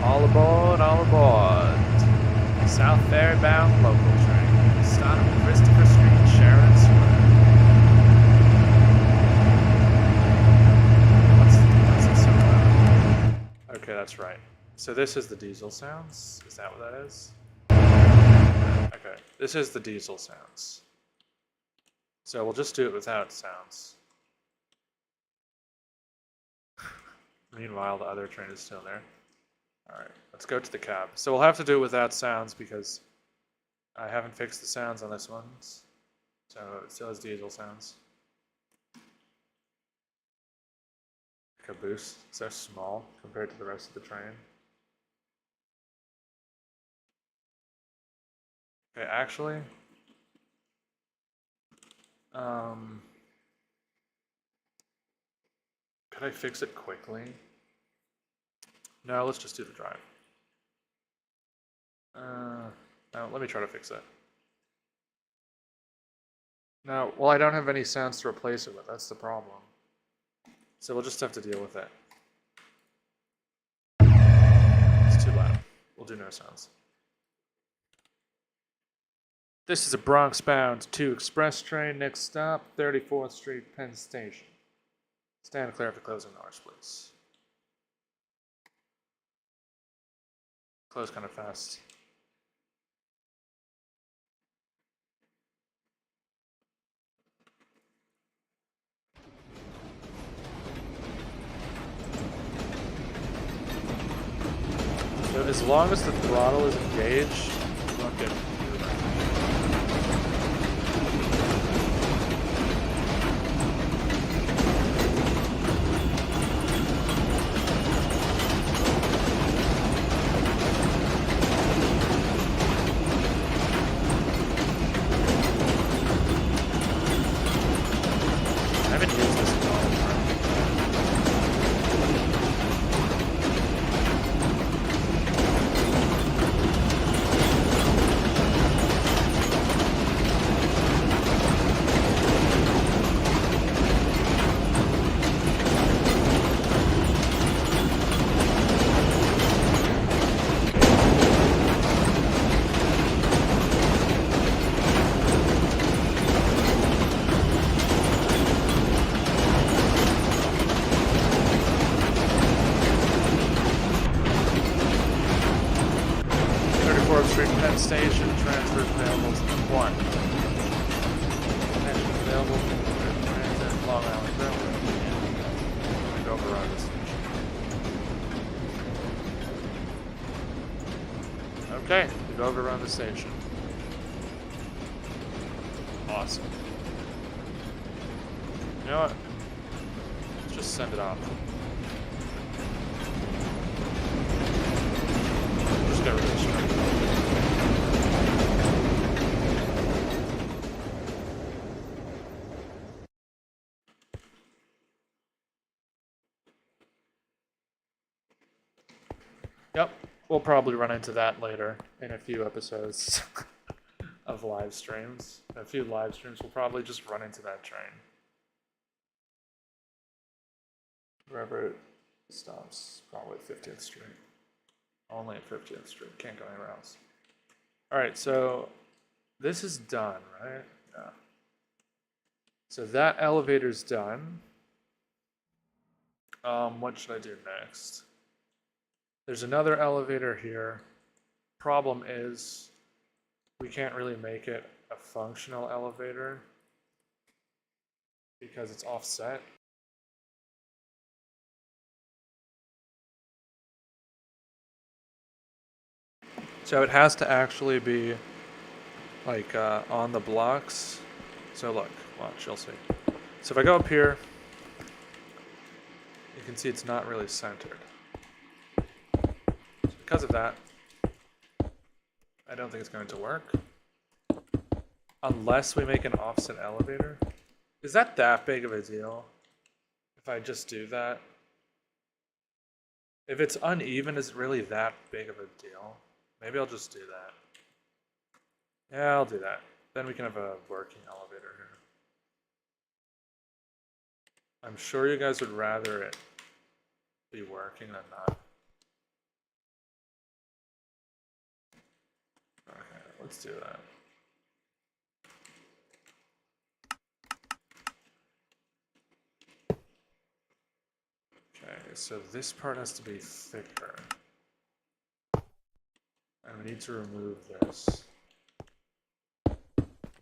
All aboard, all aboard. South Ferry bound local train. Start at Christopher Street, Sharon Square. What's it so loud? Okay, that's right. So this is the diesel sounds. Is that what that is? Okay, this is the diesel sounds. So we'll just do it without sounds. Meanwhile, the other train is still there. Alright, let's go to the cab. So we'll have to do it without sounds because I haven't fixed the sounds on this one. So it still has diesel sounds. Caboose, so small compared to the rest of the train. Okay, actually, could I fix it quickly? No, let's just do the drive. No, let me try to fix it. No, well, I don't have any sounds to replace it with. That's the problem. So we'll just have to deal with it. It's too loud. We'll do no sounds. This is a Bronx-bound 2 express train. Next stop, 34th Street, Penn Station. Stand clear for closing hours, please. Close kind of fast. So as long as the throttle is engaged, you won't get Penn Station, transfers available to 1. Connection available to transit Long Island Railroad. And override the station. Okay, we've overrun the station. Awesome. You know what? Let's just send it off. Just get rid of this train. Yep, we'll probably run into that later in a few episodes of live streams. A few live streams, we'll probably just run into that train. Wherever it stops, probably 50th Street. Only at 50th Street, can't go anywhere else. Alright, so this is done, right? Yeah. So that elevator's done. What should I do next? There's another elevator here. Problem is, we can't really make it a functional elevator because it's offset. So it has to actually be like on the blocks. So look, watch, you'll see. So if I go up here, you can see it's not really centered. Because of that, I don't think it's going to work. Unless we make an offset elevator. Is that big of a deal? If I just do that? If it's uneven, is it really that big of a deal? Maybe I'll just do that. Yeah, I'll do that. Then we can have a working elevator here. I'm sure you guys would rather it be working than not. Okay, let's do that. Okay, so this part has to be thicker. And we need to remove this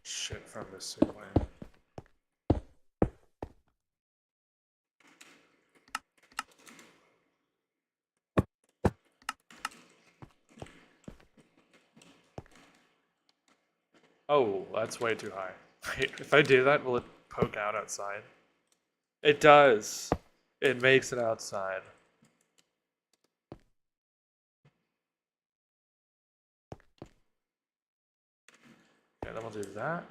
shit from the ceiling. Oh, that's way too high. Wait, if I do that, will it poke out outside? It does. It makes it outside. Okay, then we'll do that.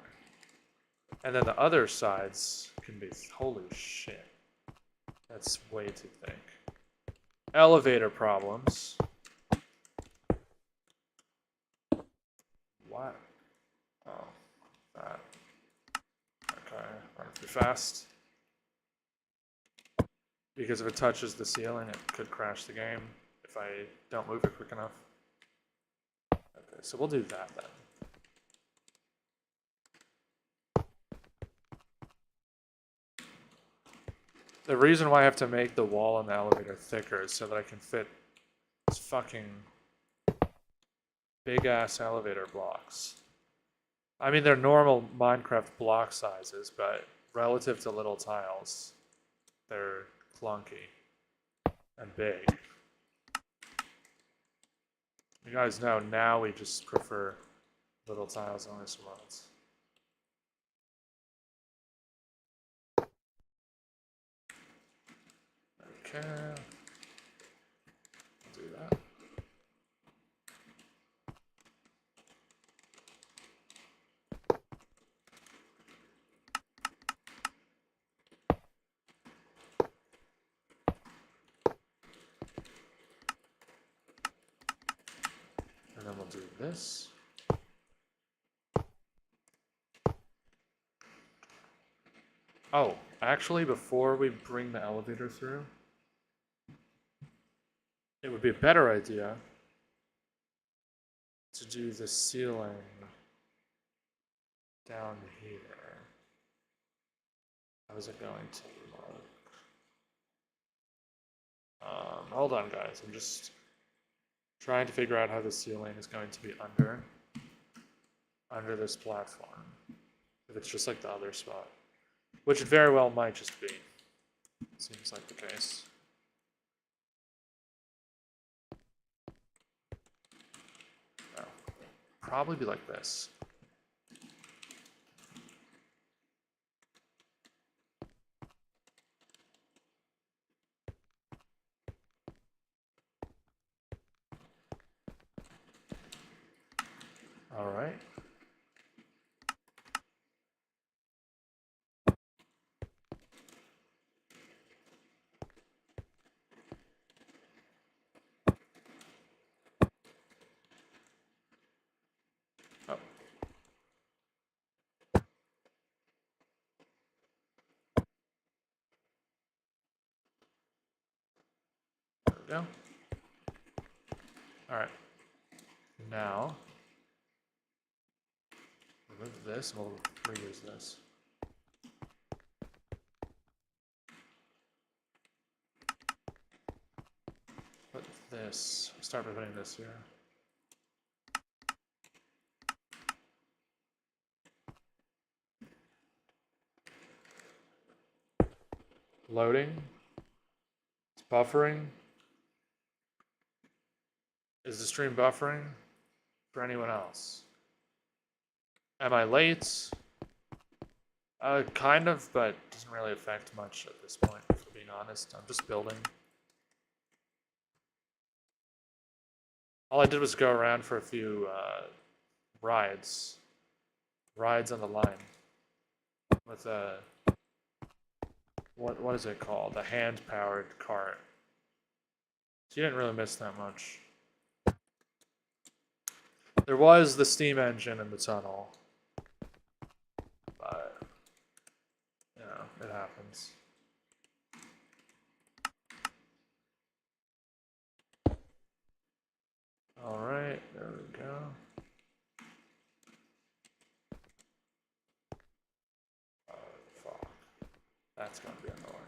And then the other sides can be, holy shit. That's way too thick. Elevator problems. What? Oh, that. Okay, running too fast. Because if it touches the ceiling, it could crash the game if I don't move it quick enough. Okay, so we'll do that then. The reason why I have to make the wall on the elevator thicker is so that I can fit these fucking big-ass elevator blocks. I mean, they're normal Minecraft block sizes, but relative to little tiles, they're clunky and big. You guys know, now we just prefer little tiles on this world. Okay. Do that. And then we'll do this. Oh, actually, before we bring the elevator through, it would be a better idea to do the ceiling down here. How is it going to look? Hold on, guys. I'm just trying to figure out how the ceiling is going to be under this platform. If it's just like the other spot, which it very well might just be. Seems like the case. No. Probably be like this. All right. Oh. There we go. All right. Now, remove this and we'll reuse this. Put this, start by putting this here. Loading. It's buffering. Is the stream buffering for anyone else? Am I late? Kind of, but doesn't really affect much at this point, if I'm being honest. I'm just building. All I did was go around for a few rides on the line with what is it called? The hand-powered cart. So you didn't really miss that much. There was the steam engine in the tunnel, but you know, it happens. All right, there we go. Fuck. That's gonna be annoying.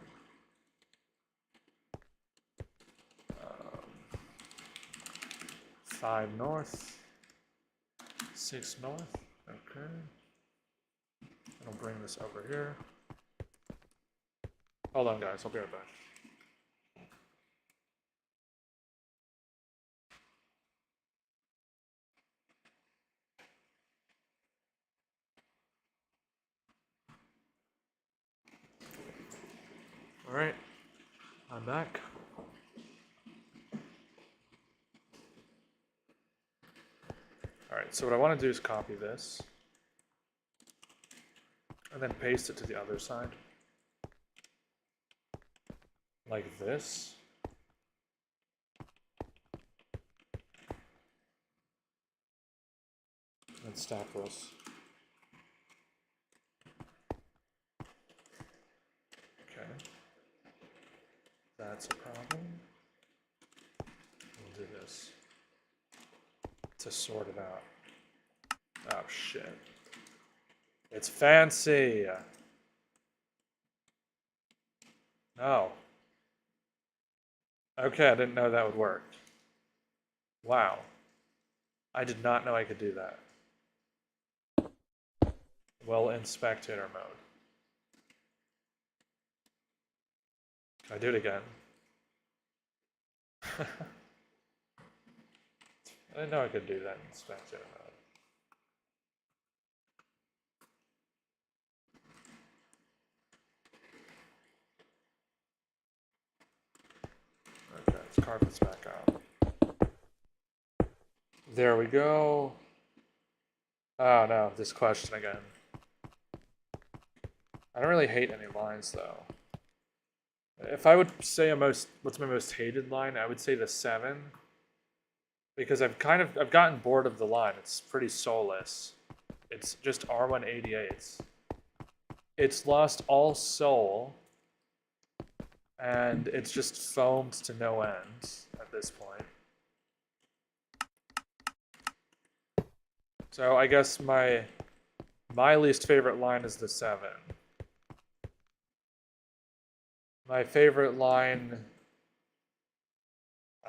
5 north, 6 north. Okay. I'll bring this over here. Hold on, guys. I'll be right back. All right, I'm back. All right, so what I want to do is copy this and then paste it to the other side. Like this. And stack this. Okay. That's a problem. We'll do this to sort it out. Oh shit. It's fancy. No. Okay, I didn't know that would work. Wow. I did not know I could do that. Well, in spectator mode. Can I do it again? I didn't know I could do that in spectator mode. Okay, let's carve this back out. There we go. Oh no, this question again. I don't really hate any lines though. If I would say what's my most hated line, I would say the 7. Because I've gotten bored of the line. It's pretty soulless. It's just R188s. It's lost all soul. And it's just foamed to no end at this point. So I guess my least favorite line is the 7. My favorite line,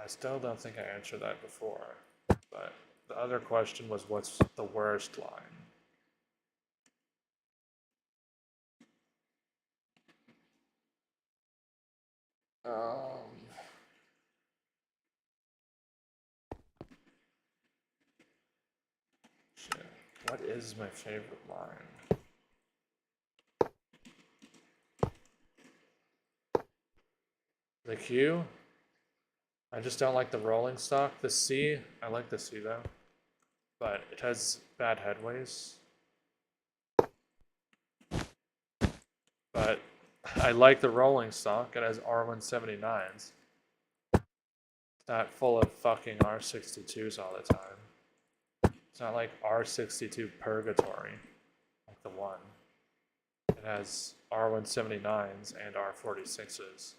I still don't think I answered that before, but the other question was what's the worst line? Shit. What is my favorite line? The Q? I just don't like the rolling stock. The C, I like the C though, but it has bad headways. But I like the rolling stock. It has R179s. It's not full of fucking R62s all the time. It's not like R62 Purgatory, like the 1. It has R179s and R46s.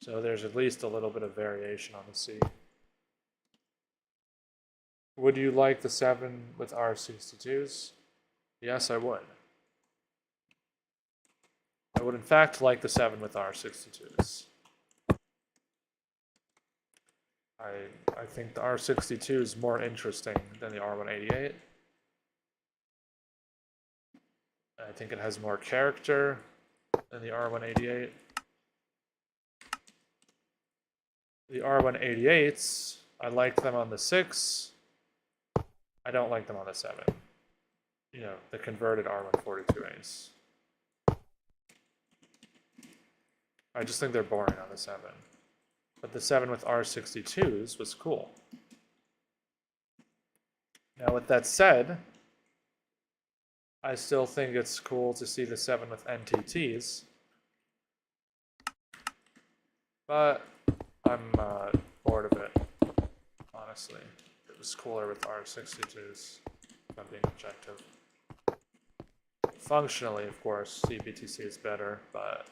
So there's at least a little bit of variation on the C. Would you like the 7 with R62s? Yes, I would. I would in fact like the 7 with R62s. I think the R62 is more interesting than the R188. I think it has more character than the R188. The R188s, I like them on the 6. I don't like them on the 7. You know, the converted R142As. I just think they're boring on the 7. But the 7 with R62s was cool. Now with that said, I still think it's cool to see the 7 with NTTs. But I'm bored of it, honestly. It was cooler with R62s, if I'm being objective. Functionally, of course, CBTC is better, but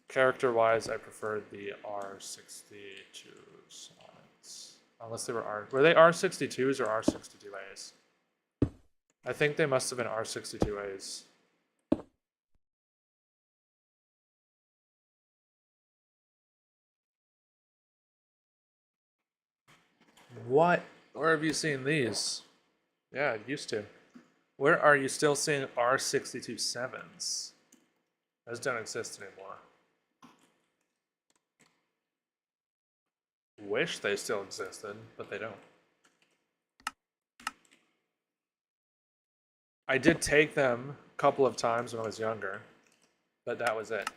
character-wise, I preferred the R62s. Unless they were they R62s or R62As? I think they must have been R62As. What? Where have you seen these? Yeah, it used to. Where are you still seeing R62.7s? Those don't exist anymore. Wish they still existed, but they don't. I did take them a couple of times when I was younger, but that was it.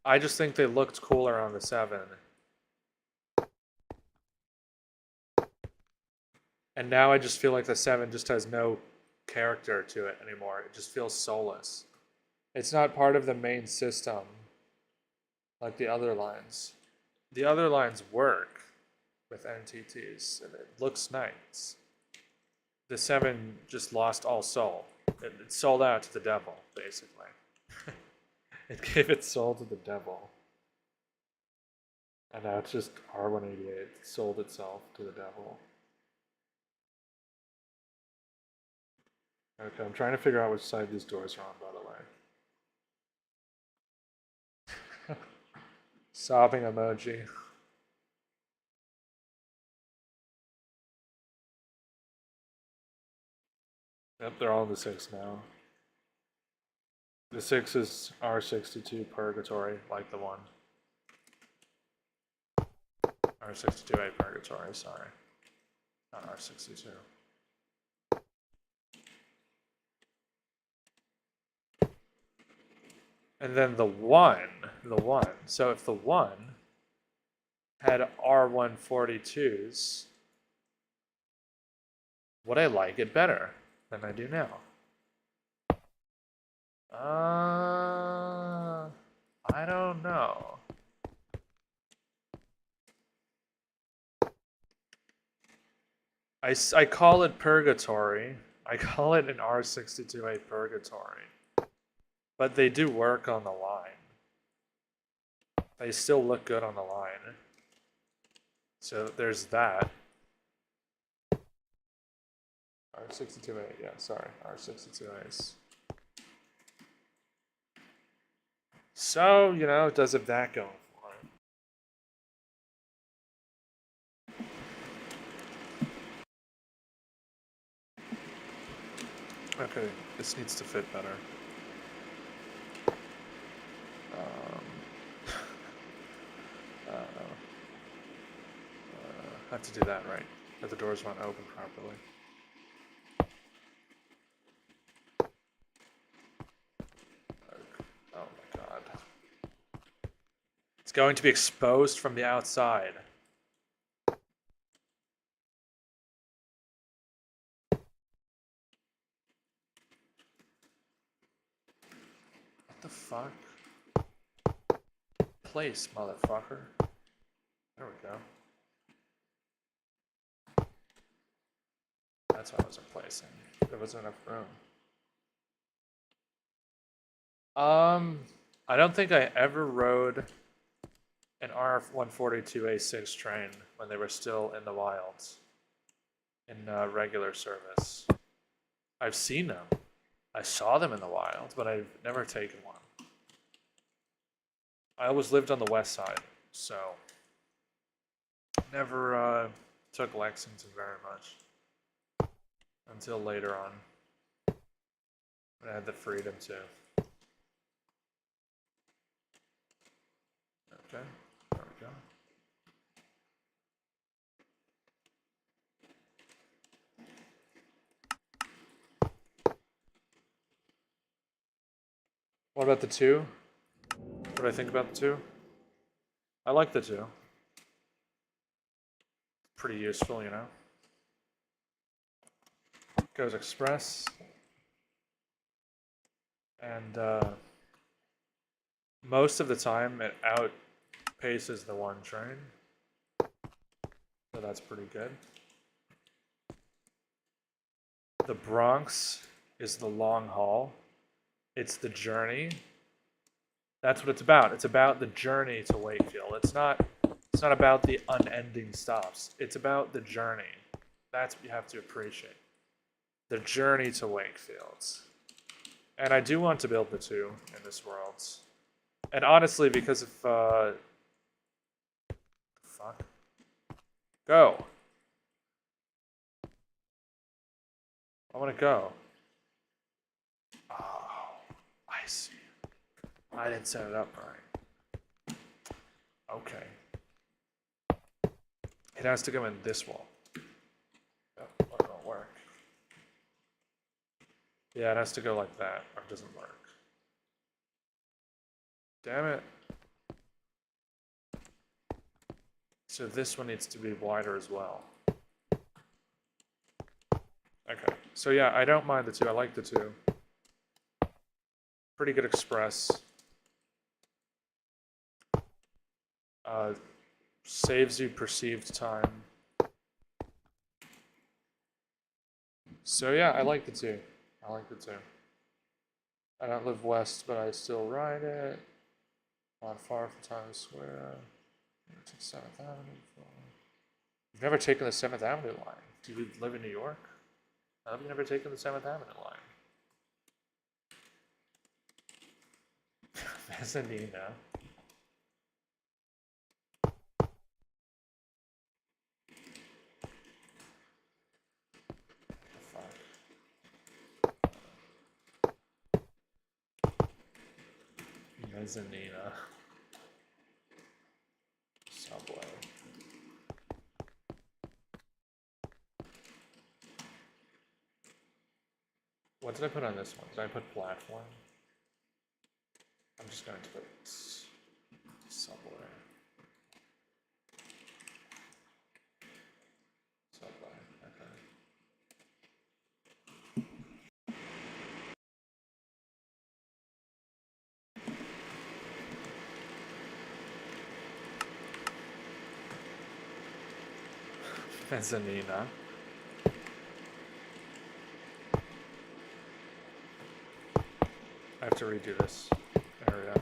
I just think they looked cooler on the 7. And now I just feel like the 7 just has no character to it anymore. It just feels soulless. It's not part of the main system like the other lines. The other lines work with NTTs, and it looks nice. The 7 just lost all soul. It sold out to the devil, basically. It gave its soul to the devil. And now it's just R188. It sold itself to the devil. Okay, I'm trying to figure out which side these doors are on, by the way. Sobbing emoji. Yep, they're all the 6 now. The 6 is R62 Purgatory, like the 1. R62A Purgatory, sorry. Not R62. And then the 1. So if the 1 had R142s, would I like it better than I do now? I don't know. I call it Purgatory. I call it an R62A Purgatory. But they do work on the line. They still look good on the line. So there's that. R62A, yeah, sorry, R62As. So, you know, does have that going for it. Okay, this needs to fit better. I have to do that right, that the doors won't open properly. Oh my god. It's going to be exposed from the outside. What the fuck? Place, motherfucker. There we go. That's what I was replacing. There wasn't enough room. I don't think I ever rode an R142A6 train when they were still in the wilds, in regular service. I've seen them. I saw them in the wild, but I've never taken one. I always lived on the west side, so never took Lexington very much until later on when I had the freedom to. Okay, there we go. What about the 2? What do I think about the 2? I like the 2. Pretty useful, you know. Goes express. And Most of the time, it outpaces the one train. So that's pretty good. The Bronx is the long haul. It's the journey. That's what it's about. It's about the journey to Wakefield. It's not about the unending stops. It's about the journey. That's what you have to appreciate. The journey to Wakefield. And I do want to build the two in this world. And honestly, because of fuck. Go. I want to go. Oh, I see. I didn't set it up right. Okay. It has to go in this wall. Oh, that won't work. Yeah, it has to go like that, or it doesn't work. Damn it. So this one needs to be wider as well. Okay, so yeah, I don't mind the two. I like the two. Pretty good express. Saves you perceived time. So yeah, I like the two. I like the two. I don't live west, but I still ride it. Not far from Times Square. Never took 7th Avenue before. You've never taken the 7th Avenue line. Do you live in New York? How have you never taken the 7th Avenue line? Mezzanina. Mezzanina. Subway. What did I put on this one? Did I put platform? I'm just going to put subway. Subway, okay. Mezzanina. I have to redo this area.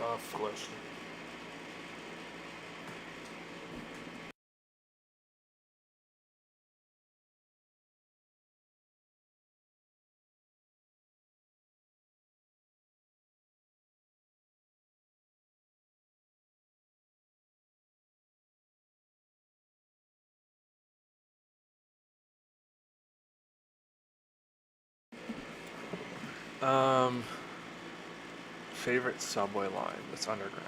Tough question. Favorite subway line that's underground.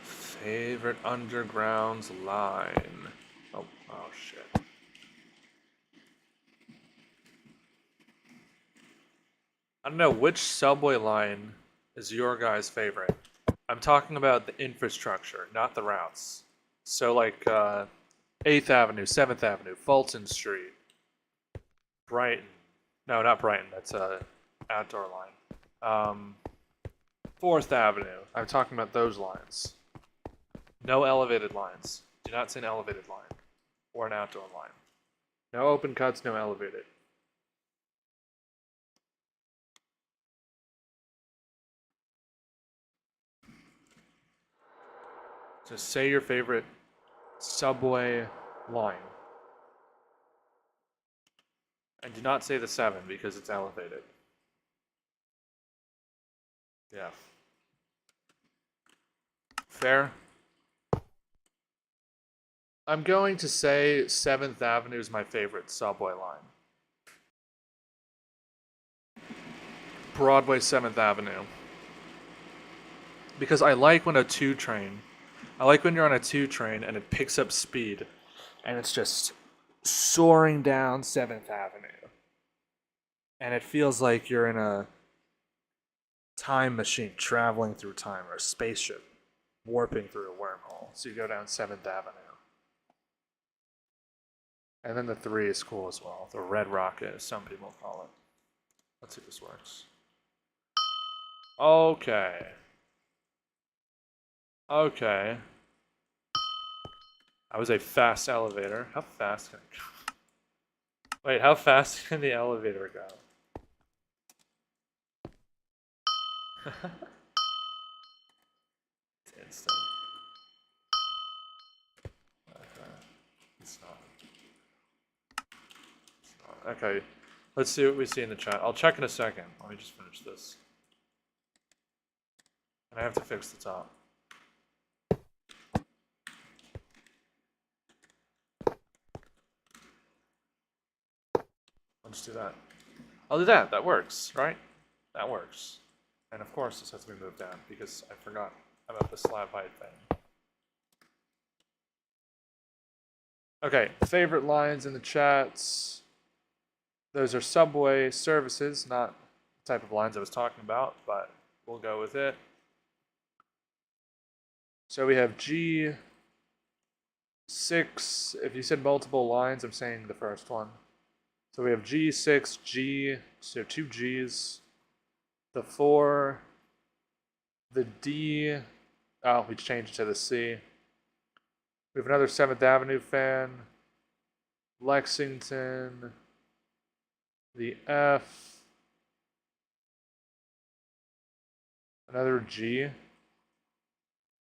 Favorite underground line. Oh shit. I don't know, which subway line is your guys' favorite? I'm talking about the infrastructure, not the routes. So like 8th Avenue, 7th Avenue, Fulton Street, Brighton. No, not Brighton, that's a outdoor line. 4th Avenue. I'm talking about those lines. No elevated lines. Do not say an elevated line or an outdoor line. No open cuts, no elevated. So say your favorite subway line. And do not say the 7 because it's elevated. Yeah. Fair? I'm going to say 7th Avenue is my favorite subway line. Broadway 7th Avenue. Because I like when I like when you're on a 2 train and it picks up speed and it's just soaring down 7th Avenue. And it feels like you're in a time machine traveling through time, or a spaceship warping through a wormhole. So you go down 7th Avenue. And then the 3 is cool as well. The Red Rocket, as some people call it. Let's see if this works. Okay. Okay. That was a fast elevator. How fast can it go? Wait, how fast can the elevator go? It's instant. Okay. It's not. Okay. Let's see what we see in the chat. I'll check in a second. Let me just finish this. And I have to fix the top. I'll just do that. I'll do that. That works, right? That works. And of course, this has to be moved down because I forgot about the slab height thing. Okay, favorite lines in the chats. Those are subway services, not the type of lines I was talking about, but we'll go with it. So we have G6. If you said multiple lines, I'm saying the first one. So we have G6, G, so 2 Gs. The 4, the D, oh, we changed it to the C. We have another 7th Avenue fan. Lexington. The F. Another G. A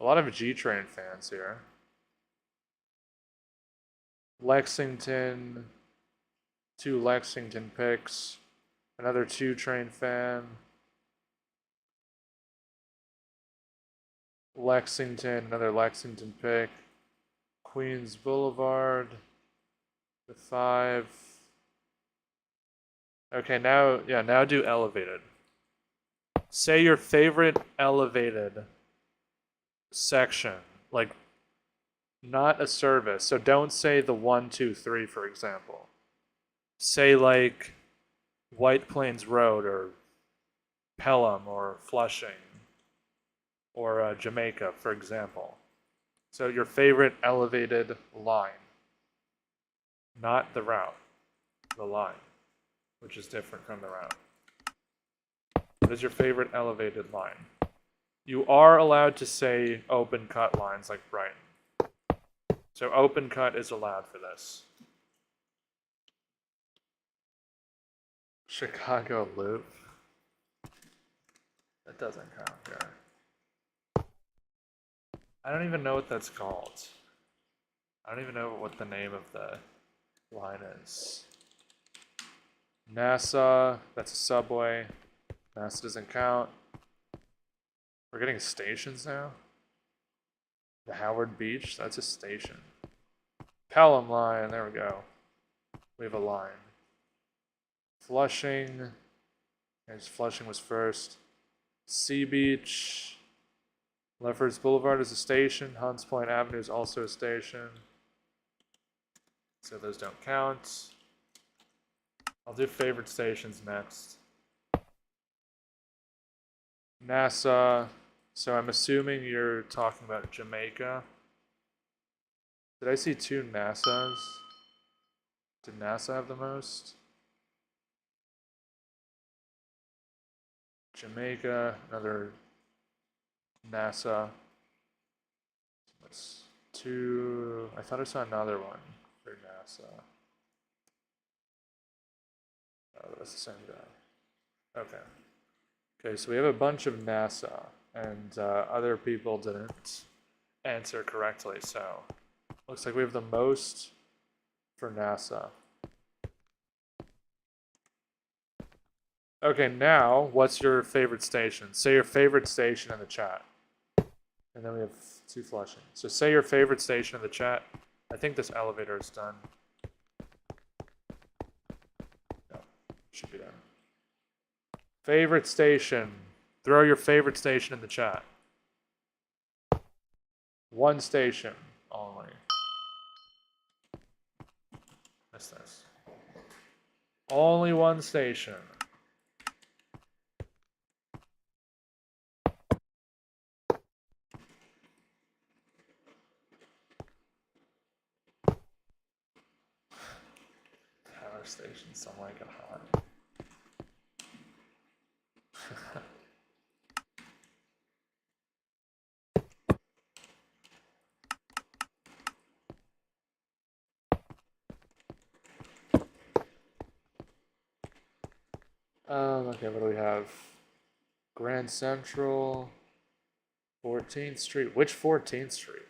lot of G train fans here. Lexington. 2 Lexington picks. Another 2 train fan. Lexington, another Lexington pick. Queens Boulevard. The 5. Okay, now do elevated. Say your favorite elevated section. Like, not a service. So don't say the 1, 2, 3, for example. Say like White Plains Road or Pelham or Flushing or Jamaica, for example. So your favorite elevated line. Not the route, the line, which is different from the route. What is your favorite elevated line? You are allowed to say open cut lines like Brighton. So open cut is allowed for this. Chicago Loop. That doesn't count here. I don't even know what that's called. I don't even know what the name of the line is. NASA, that's a subway. NASA doesn't count. We're getting stations now. The Howard Beach, that's a station. Pelham line, there we go. We have a line. Flushing. There's Flushing was first. Sea Beach. Lefferts Boulevard is a station. Hunts Point Avenue is also a station. So those don't count. I'll do favorite stations next. NASA. So I'm assuming you're talking about Jamaica. Did I see two NASAs? Did NASA have the most? Jamaica, another NASA. That's two. I thought I saw another one for NASA. Oh, that's the same guy. Okay. Okay, so we have a bunch of NASA, and other people didn't answer correctly, so looks like we have the most for NASA. Okay, now, what's your favorite station? Say your favorite station in the chat. And then we have two Flushing. So say your favorite station in the chat. I think this elevator is done. No, should be done. Favorite station. Throw your favorite station in the chat. One station only. Missed this. Only one station. Power station, some like it hot. Okay, what do we have? Grand Central, 14th Street. Which 14th Street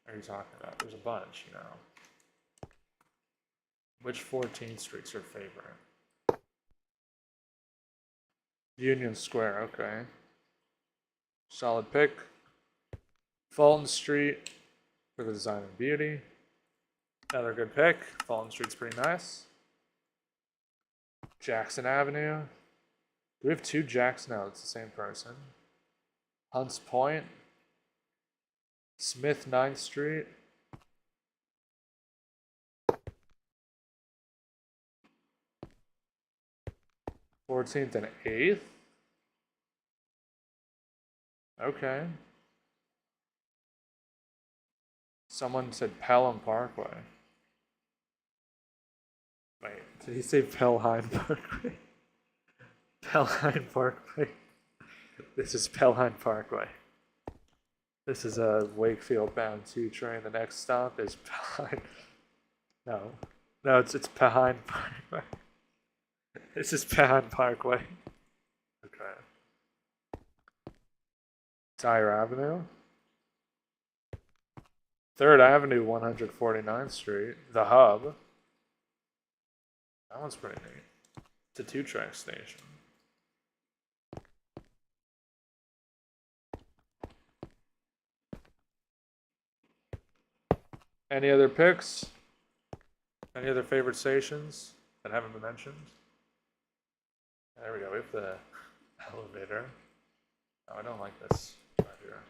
are you talking about? There's a bunch, you know. Which 14th Street's your favorite? Union Square, okay. Solid pick. Fulton Street for the design and beauty. Another good pick. Fulton Street's pretty nice. Jackson Avenue. Do we have two Jacks now? It's the same person. Hunts Point. Smith 9th Street. Fourteenth and 8th. Okay. Someone said Pelham Parkway. Wait, did he say Pelham Parkway? Pelham Parkway. This is Pelham Parkway. This is a Wakefield bound 2 train. The next stop is Pelham. No, it's Pelham Parkway. This is Pelham Parkway. Okay. Tyre Avenue. 3rd Avenue, 149th Street. The Hub. That one's pretty neat. It's a 2-track station. Any other picks? Any other favorite stations that haven't been mentioned? There we go. We have the elevator. Oh, I don't like this right here.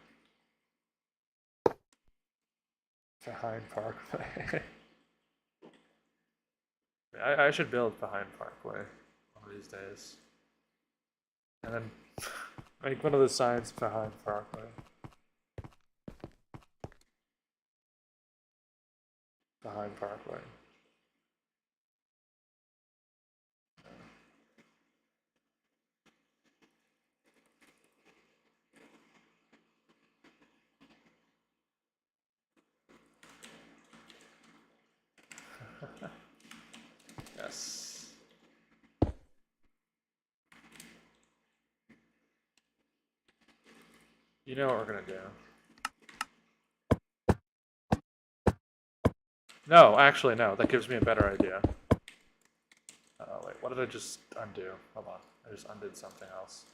Behind Parkway. I should build behind Parkway one of these days. And then make one of the signs behind Parkway. Behind Parkway. Yes. You know what we're gonna do. No, actually, no. That gives me a better idea. Wait, what did I just undo? Hold on. I just undid something else.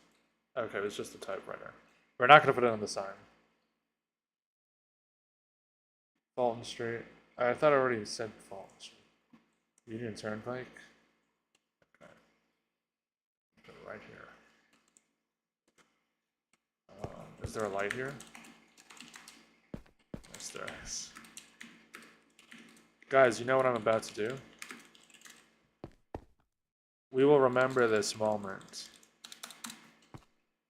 Okay, it was just a typewriter. We're not going to put it on the sign. Fulton Street. I thought I already said Fulton Street. Union Turnpike. Okay. Put it right here. Is there a light here? Yes, there is. Guys, you know what I'm about to do? We will remember this moment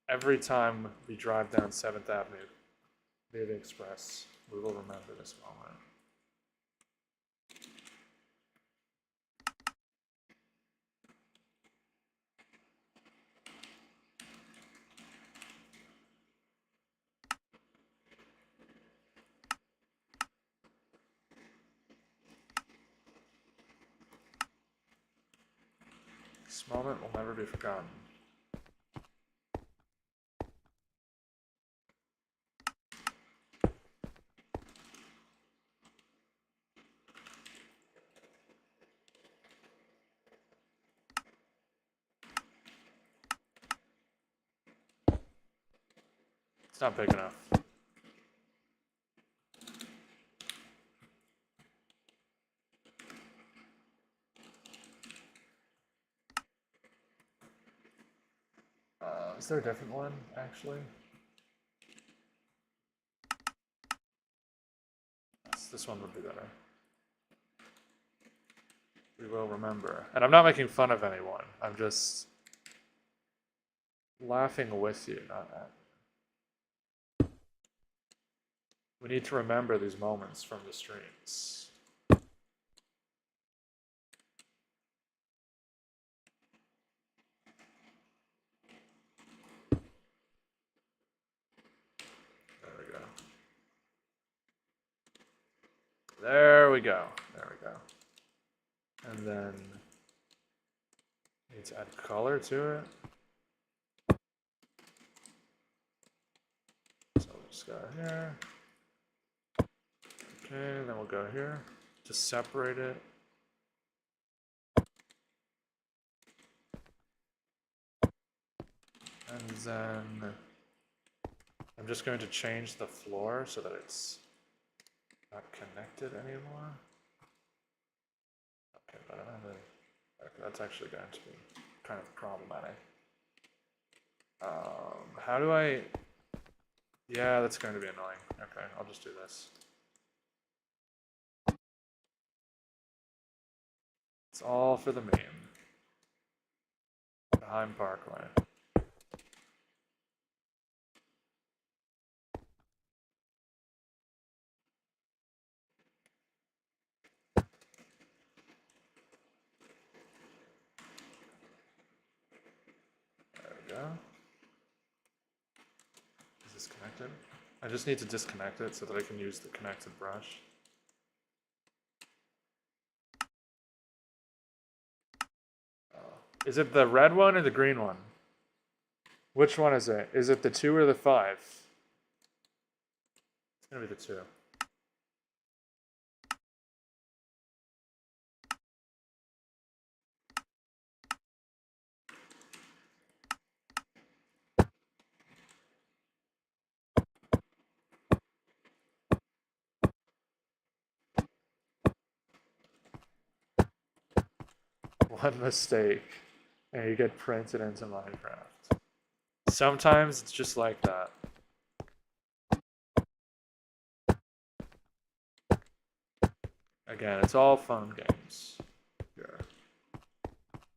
every time we drive down 7th Avenue via the Express. We will remember this moment. This moment will never be forgotten. It's not big enough. Is there a different one, actually? Yes, this one would be better. We will remember. And I'm not making fun of anyone. I'm just laughing with you, not at you. We need to remember these moments from the streams. There we go. There we go. And then need to add color to it. So we'll just go here. Okay, then we'll go here. Just separate it. And then I'm just going to change the floor so that it's not connected anymore. Okay, but I don't have a, okay, that's actually going to be kind of problematic. How do I, yeah, that's going to be annoying. Okay, I'll just do this. It's all for the meme. Behind Parkway. Is this connected? I just need to disconnect it so that I can use the connected brush. Is it the red one or the green one? Which one is it? Is it the 2 or the 5? It's gonna be the 2. One mistake, and you get printed into Minecraft. Sometimes it's just like that. Again, it's all fun games here.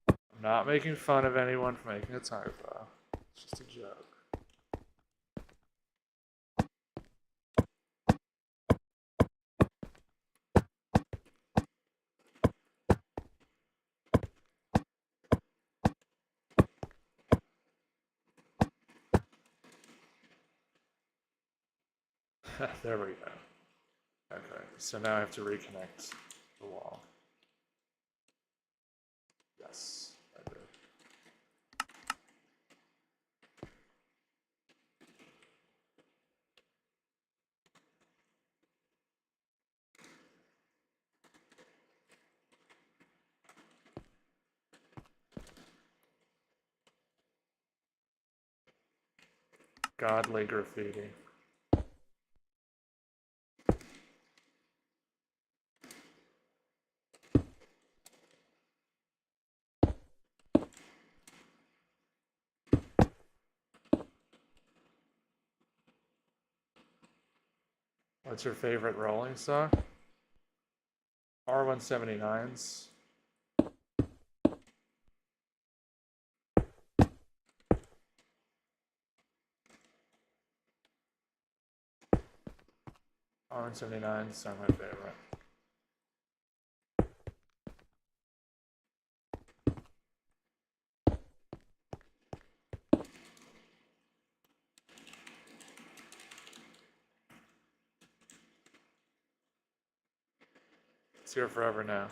I'm not making fun of anyone for making a typo. It's just a joke. There we go. Okay, so now I have to reconnect the wall. Yes, I did. Godly graffiti. What's your favorite rolling stock? R179s. R179s are my favorite. It's here forever now.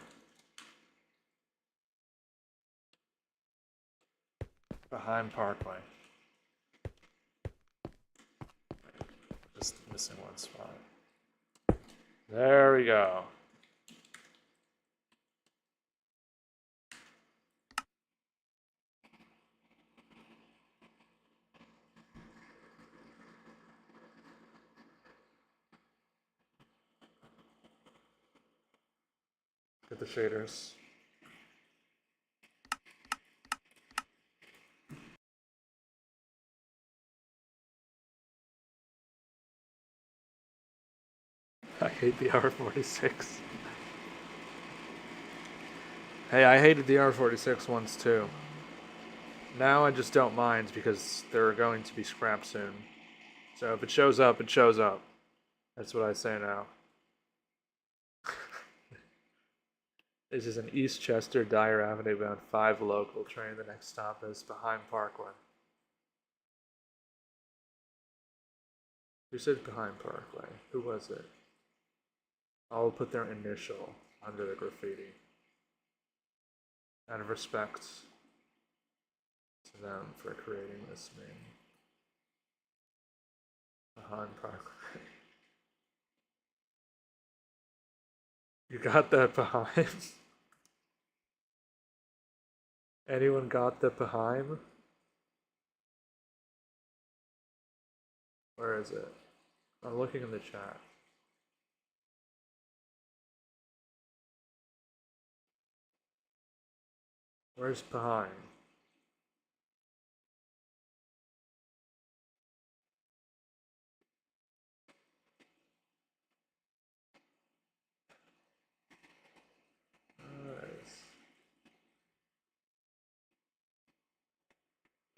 Behind Parkway. Just missing one spot. There we go. Get the shaders. I hate the R46. Hey, I hated the R46 ones too. Now I just don't mind because they're going to be scrapped soon. So if it shows up, it shows up. That's what I say now. This is an East Chester Dyer Avenue bound 5 local train. The next stop is behind Parkway. Who said behind Parkway? Who was it? I'll put their initial under the graffiti. Out of respect to them for creating this meme. Behind Parkway. You got that behind? Anyone got the behind? Where is it? I'm looking in the chat. Where's behind?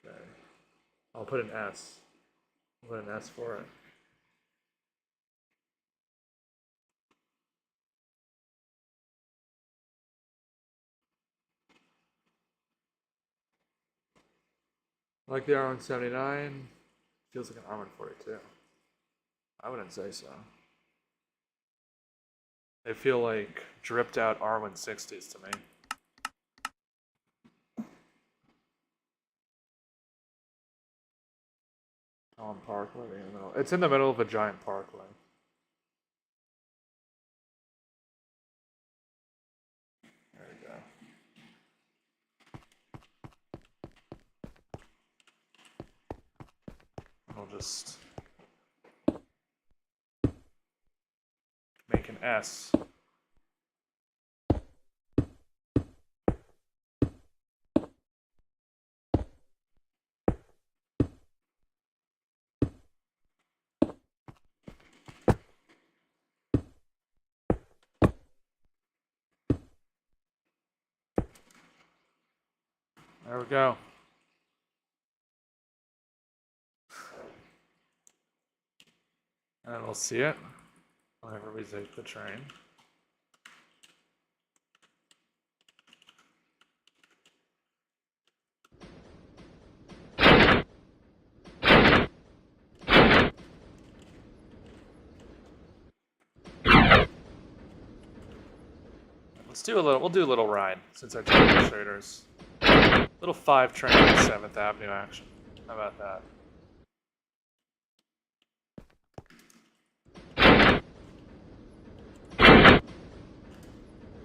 Okay. I'll put an S. I'll put an S for it. Like the R179, feels like an R142. I wouldn't say so. They feel like dripped out R160s to me. On Parkway, in the middle. It's in the middle of a giant parkway. There you go. I'll just make an S. There we go. And we'll see it whenever we take the train. We'll do a little ride since I took the shaders. Little 5 train 7th Avenue action. How about that?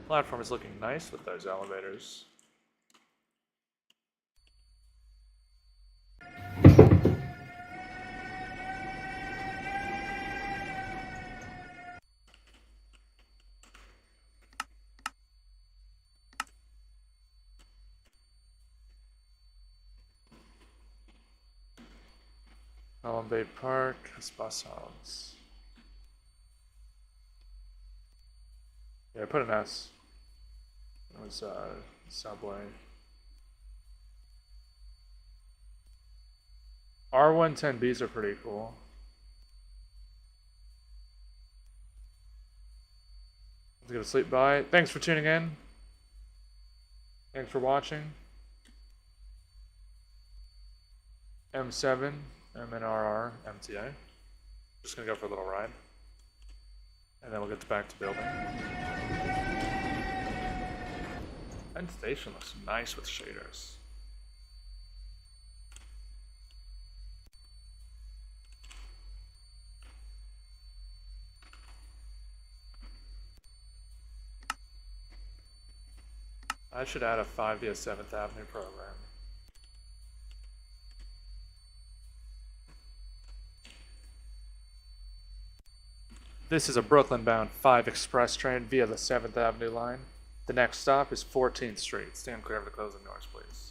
Platform is looking nice with those elevators. Allen Bay Park has bus homes. Yeah, put an S. It was subway. R110Bs are pretty cool. Let's go to sleep. Bye. Thanks for tuning in. Thanks for watching. M7, MNRR, MTA. Just gonna go for a little ride. And then we'll get back to building. Penn Station looks nice with shaders. I should add a 5 via 7th Avenue program. This is a Brooklyn-bound 5 express train via the 7th Avenue line. The next stop is 14th Street. Stand clear of the closing doors, please.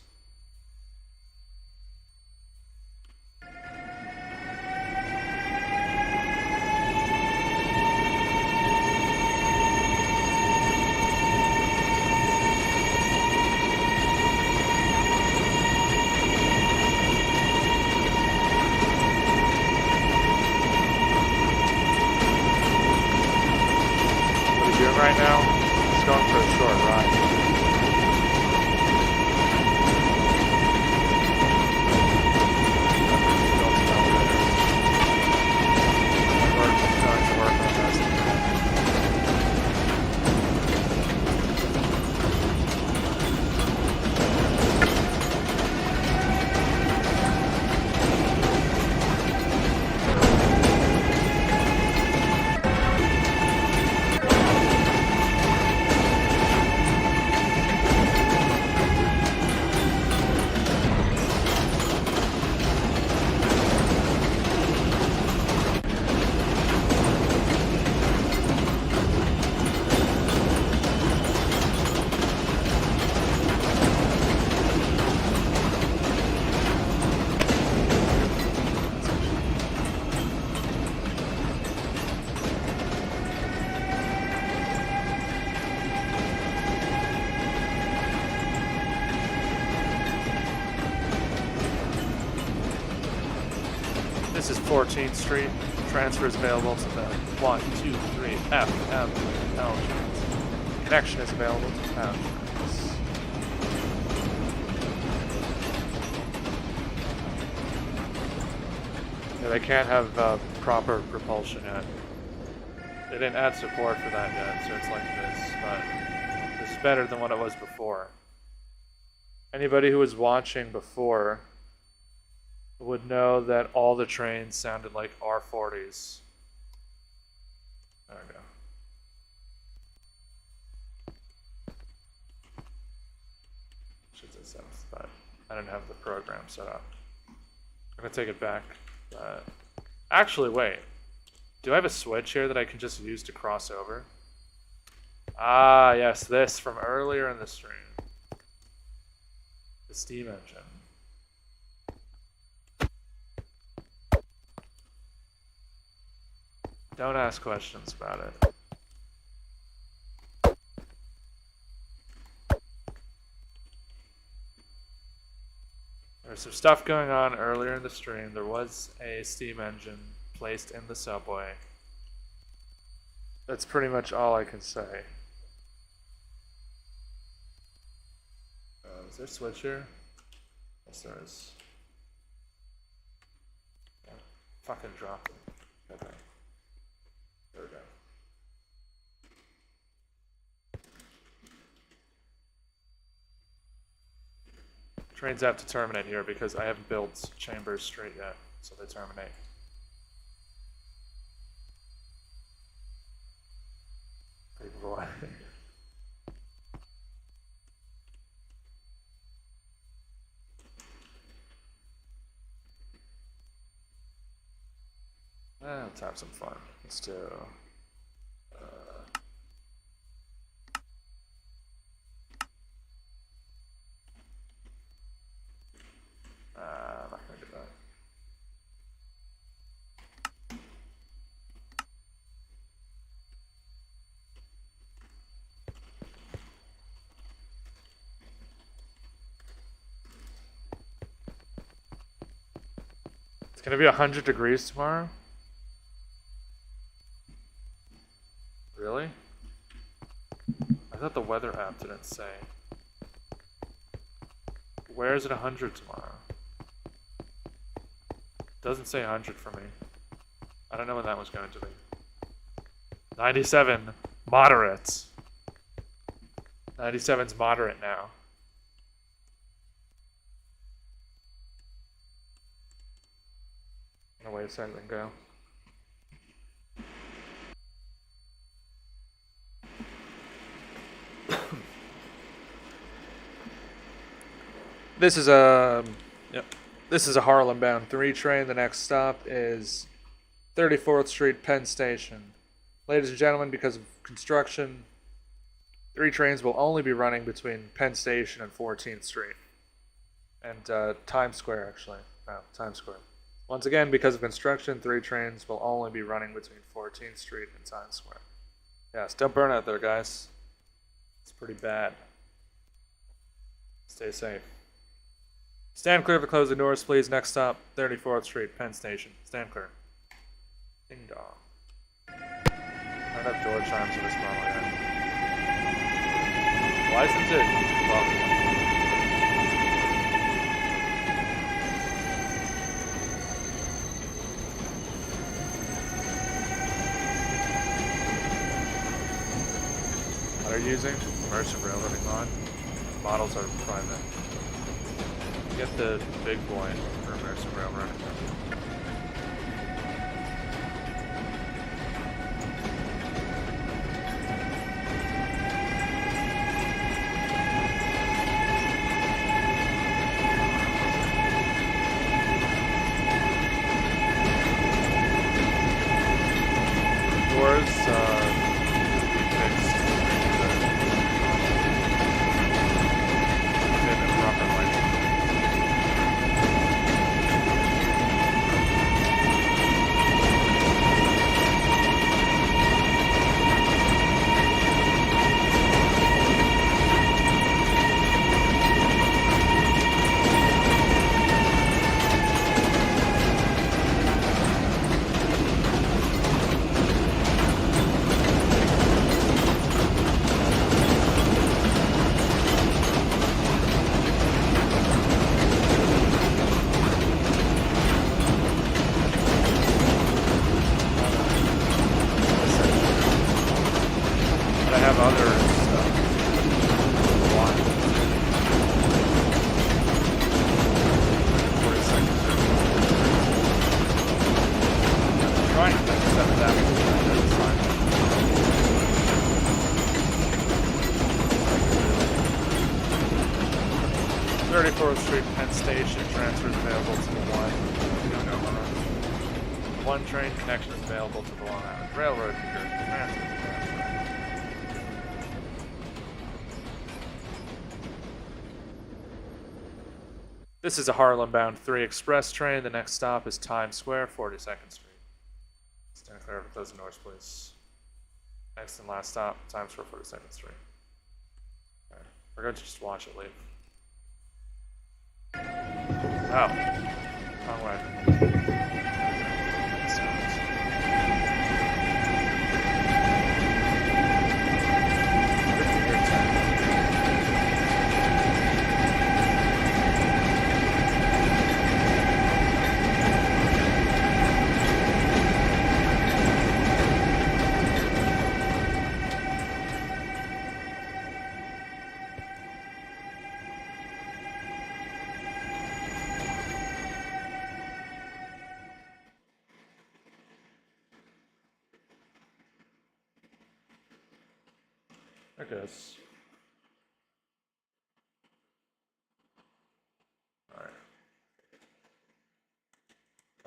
Right now, it's going for a short ride. This is 14th Street. Transfer is available to the 1, 2, 3, F, M, L trains. Connection is available to M trains. Yeah, they can't have proper propulsion yet. They didn't add support for that yet, so it's like this, but this is better than what it was before. Anybody who was watching before would know that all the trains sounded like R40s. There we go. Should say 7th, but I didn't have the program set up. I'm gonna take it back. But actually, wait. Do I have a switch here that I can just use to cross over? Ah, yes, this from earlier in the stream. The steam engine. Don't ask questions about it. There's some stuff going on earlier in the stream. There was a steam engine placed in the subway. That's pretty much all I can say. Is there a switch here? Yes, there is. Yeah, fucking dropped it. Okay. There we go. Trains have to terminate here because I haven't built Chambers straight yet, so they terminate. Boy. Let's have some fun. Let's do. I'm not gonna do that. It's gonna be 100 degrees tomorrow? Really? I thought the weather app didn't say. Where is it 100 tomorrow? Doesn't say 100 for me. I don't know when that was going to be. 97, moderate. 97's moderate now. I'm gonna wait a second and go. This is a Harlem bound 3 train. The next stop is 34th Street, Penn Station. Ladies and gentlemen, because of construction, 3 trains will only be running between Penn Station and 14th Street. And Times Square, actually. No, Times Square. Once again, because of construction, 3 trains will only be running between 14th Street and Times Square. Yes, don't burn out there, guys. It's pretty bad. Stay safe. Stand clear of the closing doors, please. Next stop, 34th Street, Penn Station. Stand clear. Ding dong. I don't have door chimes for this model yet. Why isn't it bugged? What are you using? Immersive railroading mod. Models are private. Get the big boy for immersive railroading. Doors, be fixed. Fit in proper lighting. But I have other stuff. One. 40 seconds. I'm trying to fix 7 damage. That's fine. 34th Street, Penn Station. Transfers available to the 1. No, 1 train connection is available to the Long Island Railroad. Transfer. This is a Harlem-bound 3 express train. The next stop is Times Square, 42nd Street. Stand clear of the closing doors, please. Next and last stop, Times Square, 42nd Street. Okay. We're going to just watch it leave. Oh. Wrong way. I guess. Alright.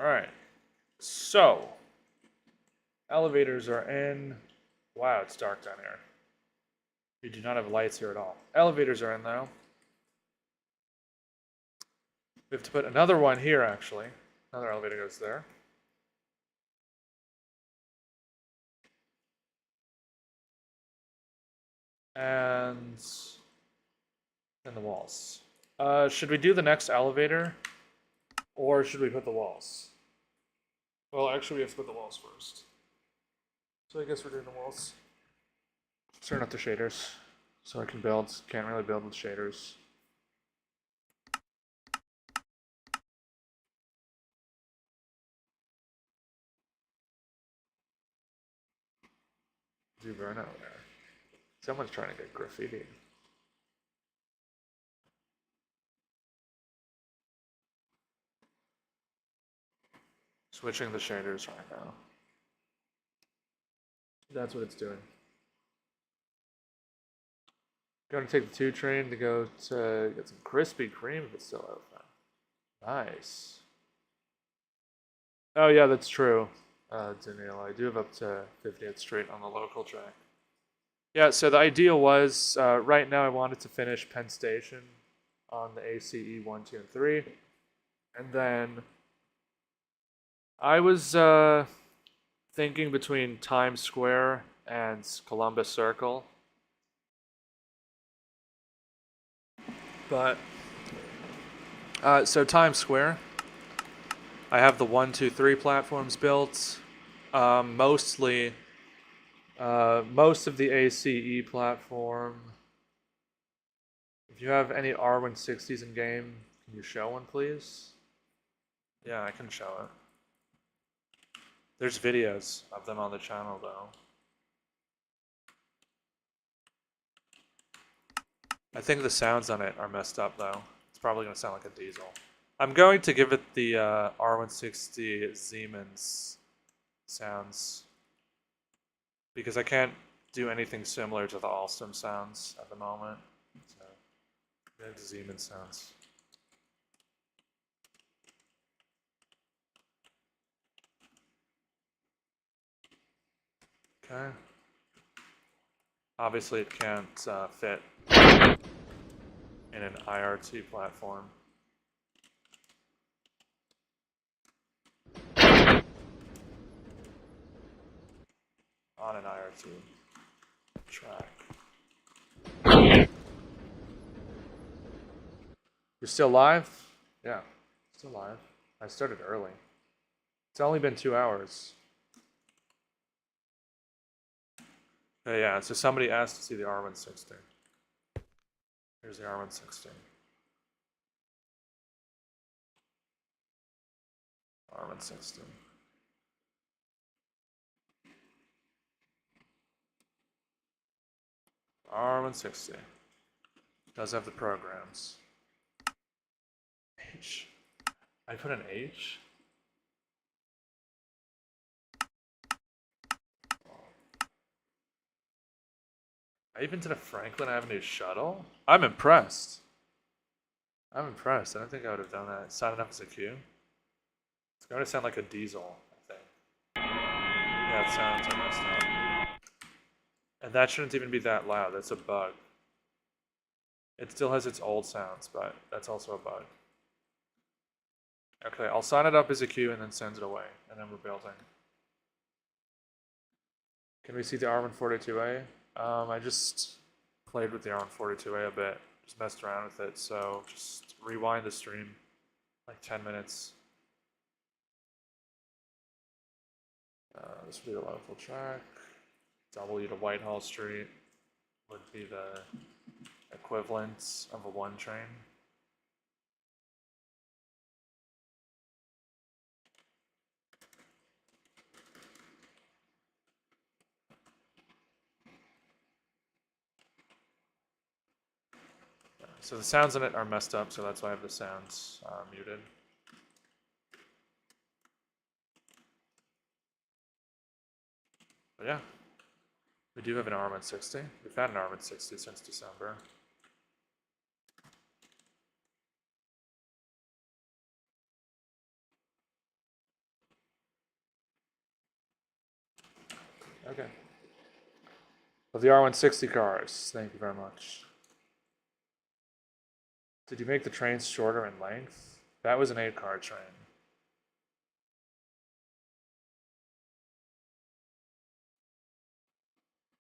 Alright. So, elevators are in. Wow, it's dark down here. We do not have lights here at all. Elevators are in, though. We have to put another one here, actually. Another elevator goes there. And the walls. Should we do the next elevator? Or should we put the walls? Well, actually, we have to put the walls first. So I guess we're doing the walls. Turn up the shaders so I can build. Can't really build with shaders. Do burnout there. Someone's trying to get graffiti. Switching the shaders right now. That's what it's doing. Going to take the 2 train to go to get some Krispy Kreme if it's still open. Nice. Oh yeah, that's true. Danielle, I do have up to 50th Street on the local track. Yeah, so the idea was, right now I wanted to finish Penn Station on the ACE 1, 2, and 3. And then I was thinking between Times Square and Columbus Circle. But, so Times Square, I have the 1, 2, 3 platforms built. Mostly, most of the ACE platform. If you have any R160s in game, can you show one, please? Yeah, I can show it. There's videos of them on the channel, though. I think the sounds on it are messed up, though. It's probably going to sound like a diesel. I'm going to give it the R160 Siemens sounds, because I can't do anything similar to the Alstom sounds at the moment. So, the Siemens sounds. Okay. Obviously, it can't fit in an IRT platform. On an IRT track. You're still live? Yeah, still live. I started early. It's only been 2 hours. Yeah, so somebody asked to see the R160. Here's the R160. R160. R160. Does have the programs. H. I put an H? I even did a Franklin Avenue shuttle? I'm impressed. I'm impressed. I don't think I would have done that. Signing up as a queue. It's going to sound like a diesel, I think. Yeah, it sounds are messed up. And that shouldn't even be that loud. That's a bug. It still has its old sounds, but that's also a bug. Okay, I'll sign it up as a queue and then send it away, and then we're building. Can we see the R142A? I just played with the R142A a bit, just messed around with it, so just rewind the stream, like 10 minutes. This would be the local track. W to Whitehall Street would be the equivalent of a 1 train. So the sounds in it are messed up, so that's why I have the sounds muted. But yeah, we do have an R160. We've had an R160 since December. Okay. Of the R160 cars, thank you very much. Did you make the trains shorter in length? That was an 8-car train.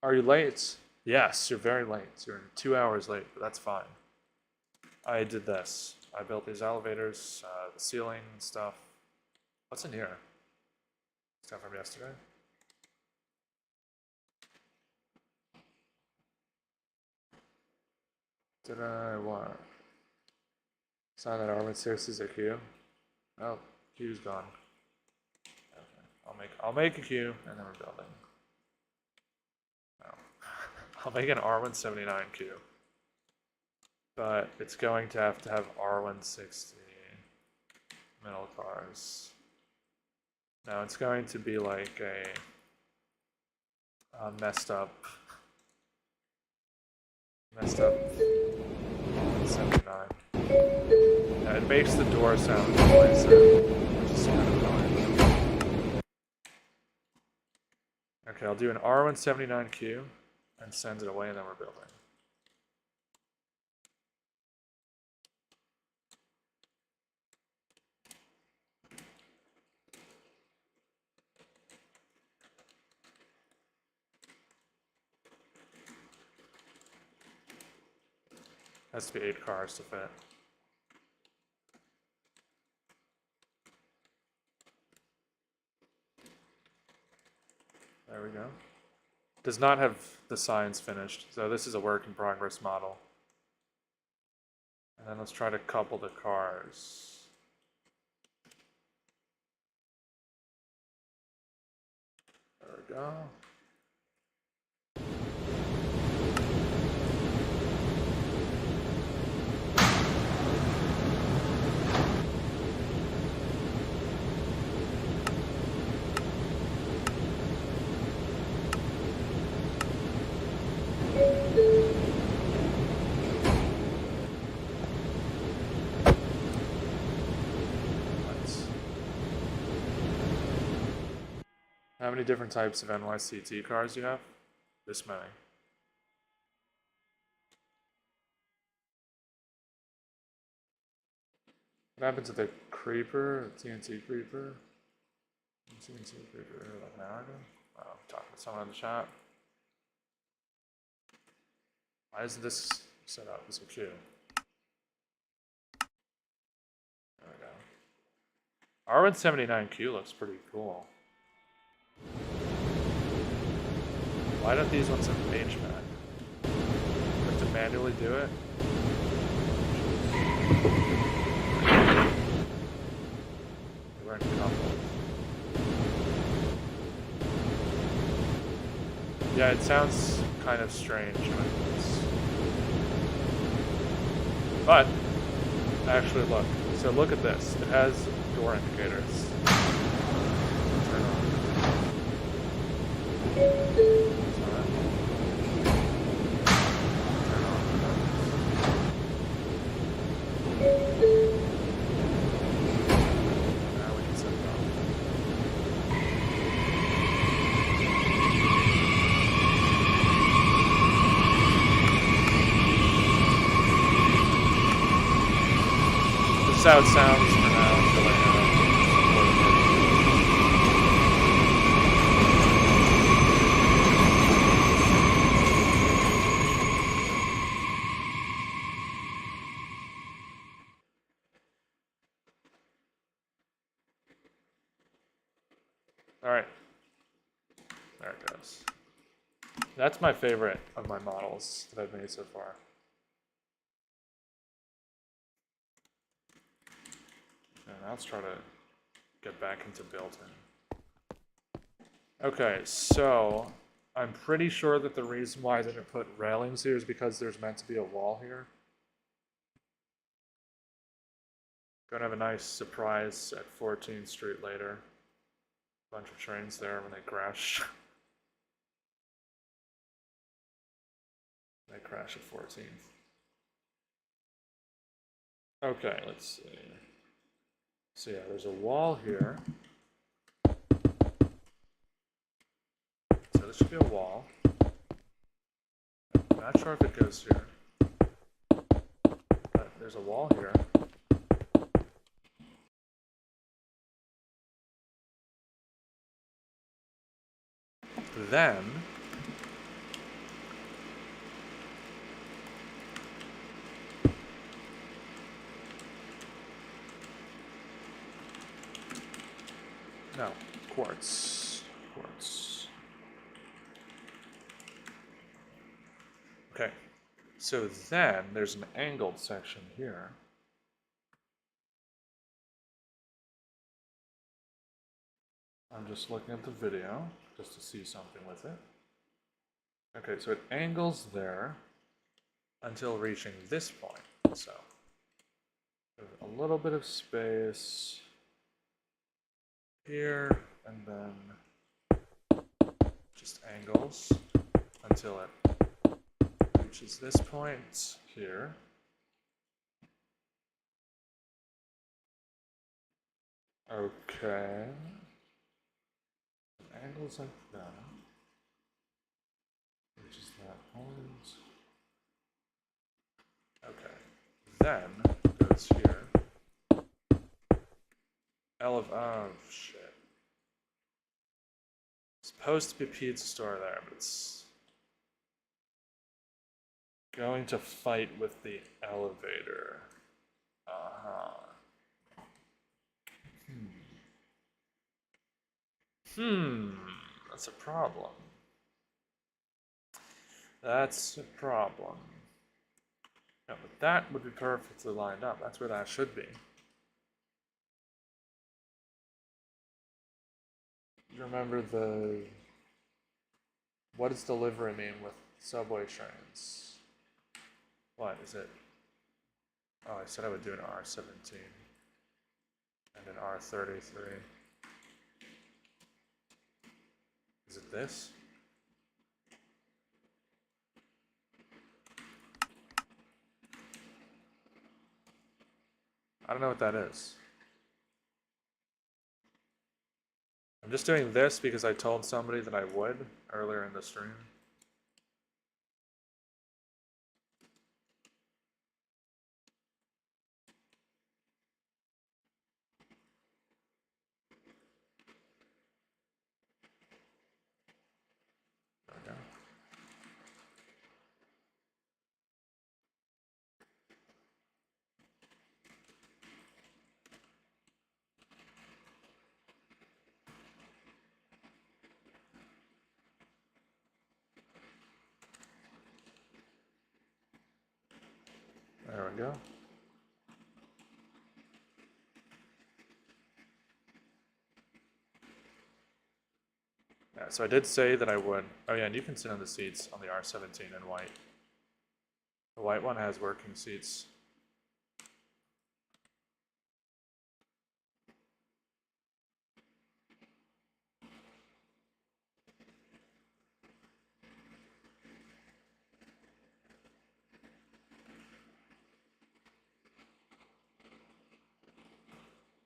Are you late? Yes, you're very late. You're 2 hours late, but that's fine. I did this. I built these elevators, the ceiling and stuff. What's in here? Stuff from yesterday. Did I what? Sign that Armament 6 is a queue. Oh, queue's gone. Okay. I'll make a queue and then we're building. No. I'll make an R179 queue. But it's going to have R160 middle cars. Now it's going to be like a messed up 179. Yeah, it makes the door sound noise, which is kind of annoying. Okay, I'll do an R179Q and send it away, and then we're building. Has to be 8 cars to fit. There we go. Does not have the signs finished, so this is a work in progress model. And then let's try to couple the cars. There we go. How many different types of NYCT cars do you have? This many. What happened to the creeper, the TNT creeper? TNT creeper like an hour ago? Oh, I'm talking to someone in the chat. Why isn't this set up as a queue? There we go. R179Q looks pretty cool. Why don't these ones have HVAC? You have to manually do it? They weren't coupled. Yeah, it sounds kind of strange when it's... But, actually look. So look at this. It has door indicators. Turn on. That's how it sounds for now until I Alright. There it goes. That's my favorite of my models that I've made so far. And now let's try to get back into built-in. Okay, so I'm pretty sure that the reason why I didn't put railings here is because there's meant to be a wall here. Gonna have a nice surprise at 14th Street later. Bunch of trains there when they crash. They crash at 14th. Okay, let's see. So yeah, there's a wall here. So this should be a wall. I'm not sure if it goes here. But there's a wall here. Then No, quartz. Quartz. Okay, so then there's an angled section here. I'm just looking at the video just to see something with it. Okay, so it angles there until reaching this point. So there's a little bit of space here, and then just angles until it reaches this point here. Okay. Angles like that. Which is that point. Okay. Then goes here. Oh shit. It's supposed to be a pizza store there, but it's going to fight with the elevator. That's a problem. That's a problem. Yeah, but that would be perfectly lined up. That's where that should be. You remember what does delivery mean with subway trains? What is it? Oh, I said I would do an R17 and an R33. Is it this? I don't know what that is. I'm just doing this because I told somebody that I would earlier in the stream. There we go. There we go. Yeah, so I did say that I would. Oh yeah, and you can sit on the seats on the R17 in white. The white one has working seats.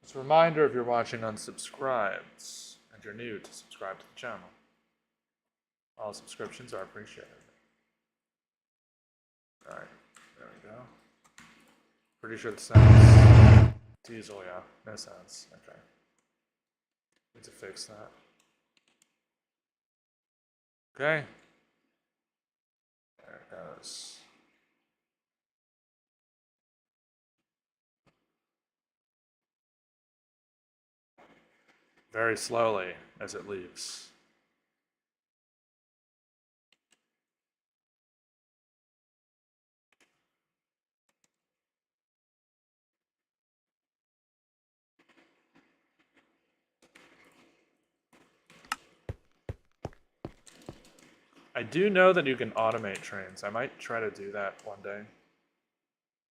Just a reminder, if you're watching unsubscribed and you're new, to subscribe to the channel. All subscriptions are appreciated. Alright, there we go. Pretty sure the sounds diesel, yeah. No sounds. Okay. Need to fix that. Okay. There it goes. Very slowly as it leaves. I do know that you can automate trains. I might try to do that one day.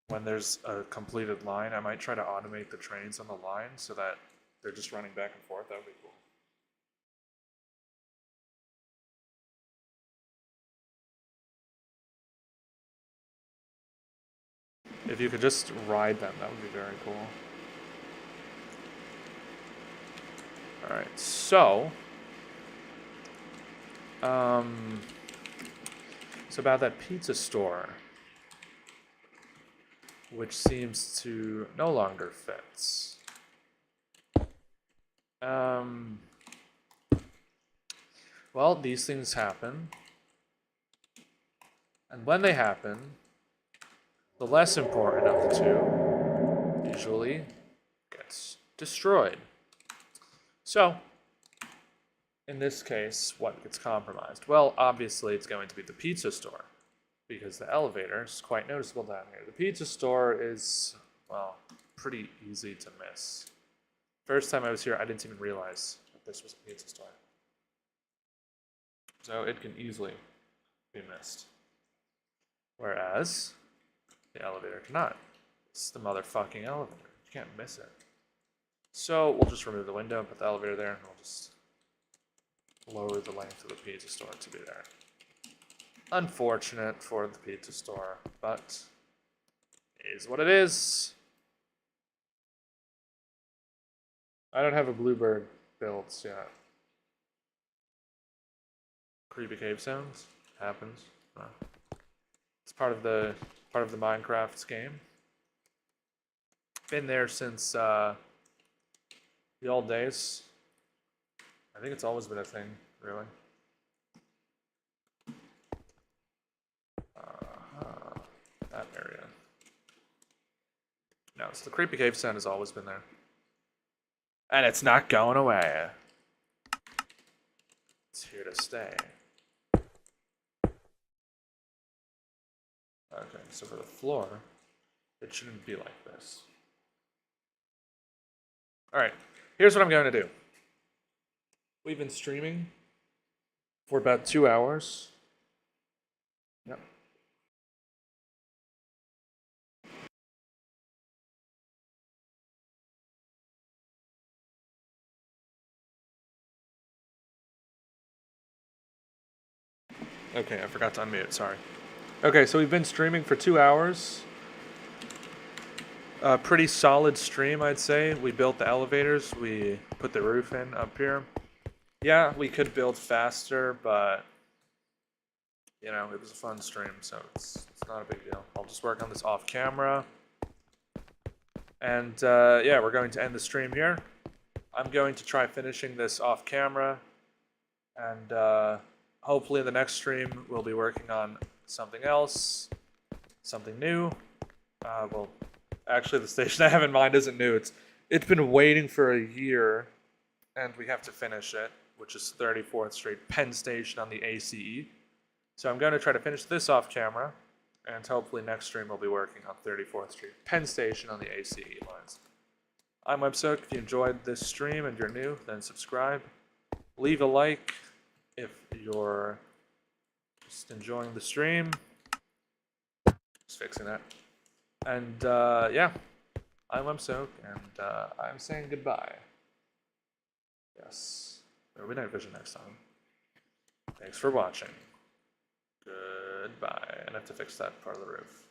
When there's a completed line, I might try to automate the trains on the line so that they're just running back and forth. That would be cool. If you could just ride them, that would be very cool. Alright, so it's about that pizza store, which seems to no longer fit. Well, these things happen, and when they happen, the less important of the two usually gets destroyed. So, in this case, what gets compromised? Well, obviously it's going to be the pizza store, because the elevator is quite noticeable down here. The pizza store is, well, pretty easy to miss. First time I was here, I didn't even realize that this was a pizza store. So it can easily be missed. Whereas, the elevator cannot. It's the motherfucking elevator. You can't miss it. So we'll just remove the window, put the elevator there, and we'll just lower the length of the pizza store to be there. Unfortunate for the pizza store, but it is what it is. I don't have a bluebird built yet. Creepy cave sounds happens. It's part of the Minecraft game. Been there since the old days. I think it's always been a thing, really. That area. No, so the creepy cave sound has always been there. And it's not going away. It's here to stay. Okay, so for the floor, it shouldn't be like this. Alright, here's what I'm going to do. We've been streaming for about 2 hours. Yep. Okay, I forgot to unmute, sorry. Okay, so we've been streaming for 2 hours. A pretty solid stream, I'd say. We built the elevators, we put the roof in up here. Yeah, we could build faster, but you know, it was a fun stream, so it's not a big deal. I'll just work on this off camera. And yeah, we're going to end the stream here. I'm going to try finishing this off camera, and hopefully in the next stream we'll be working on something else, something new. Well, actually the station I have in mind isn't new. It's been waiting for a year, and we have to finish it, which is 34th Street, Penn Station on the ACE. So I'm going to try to finish this off camera, and hopefully next stream we'll be working on 34th Street, Penn Station on the ACE lines. I'm WebSoak. If you enjoyed this stream and you're new, then subscribe. Leave a like if you're just enjoying the stream. Just fixing that. And yeah, I'm WebSoak, and I'm saying goodbye. Yes. There'll be night vision next time. Thanks for watching. Goodbye. And I have to fix that part of the roof.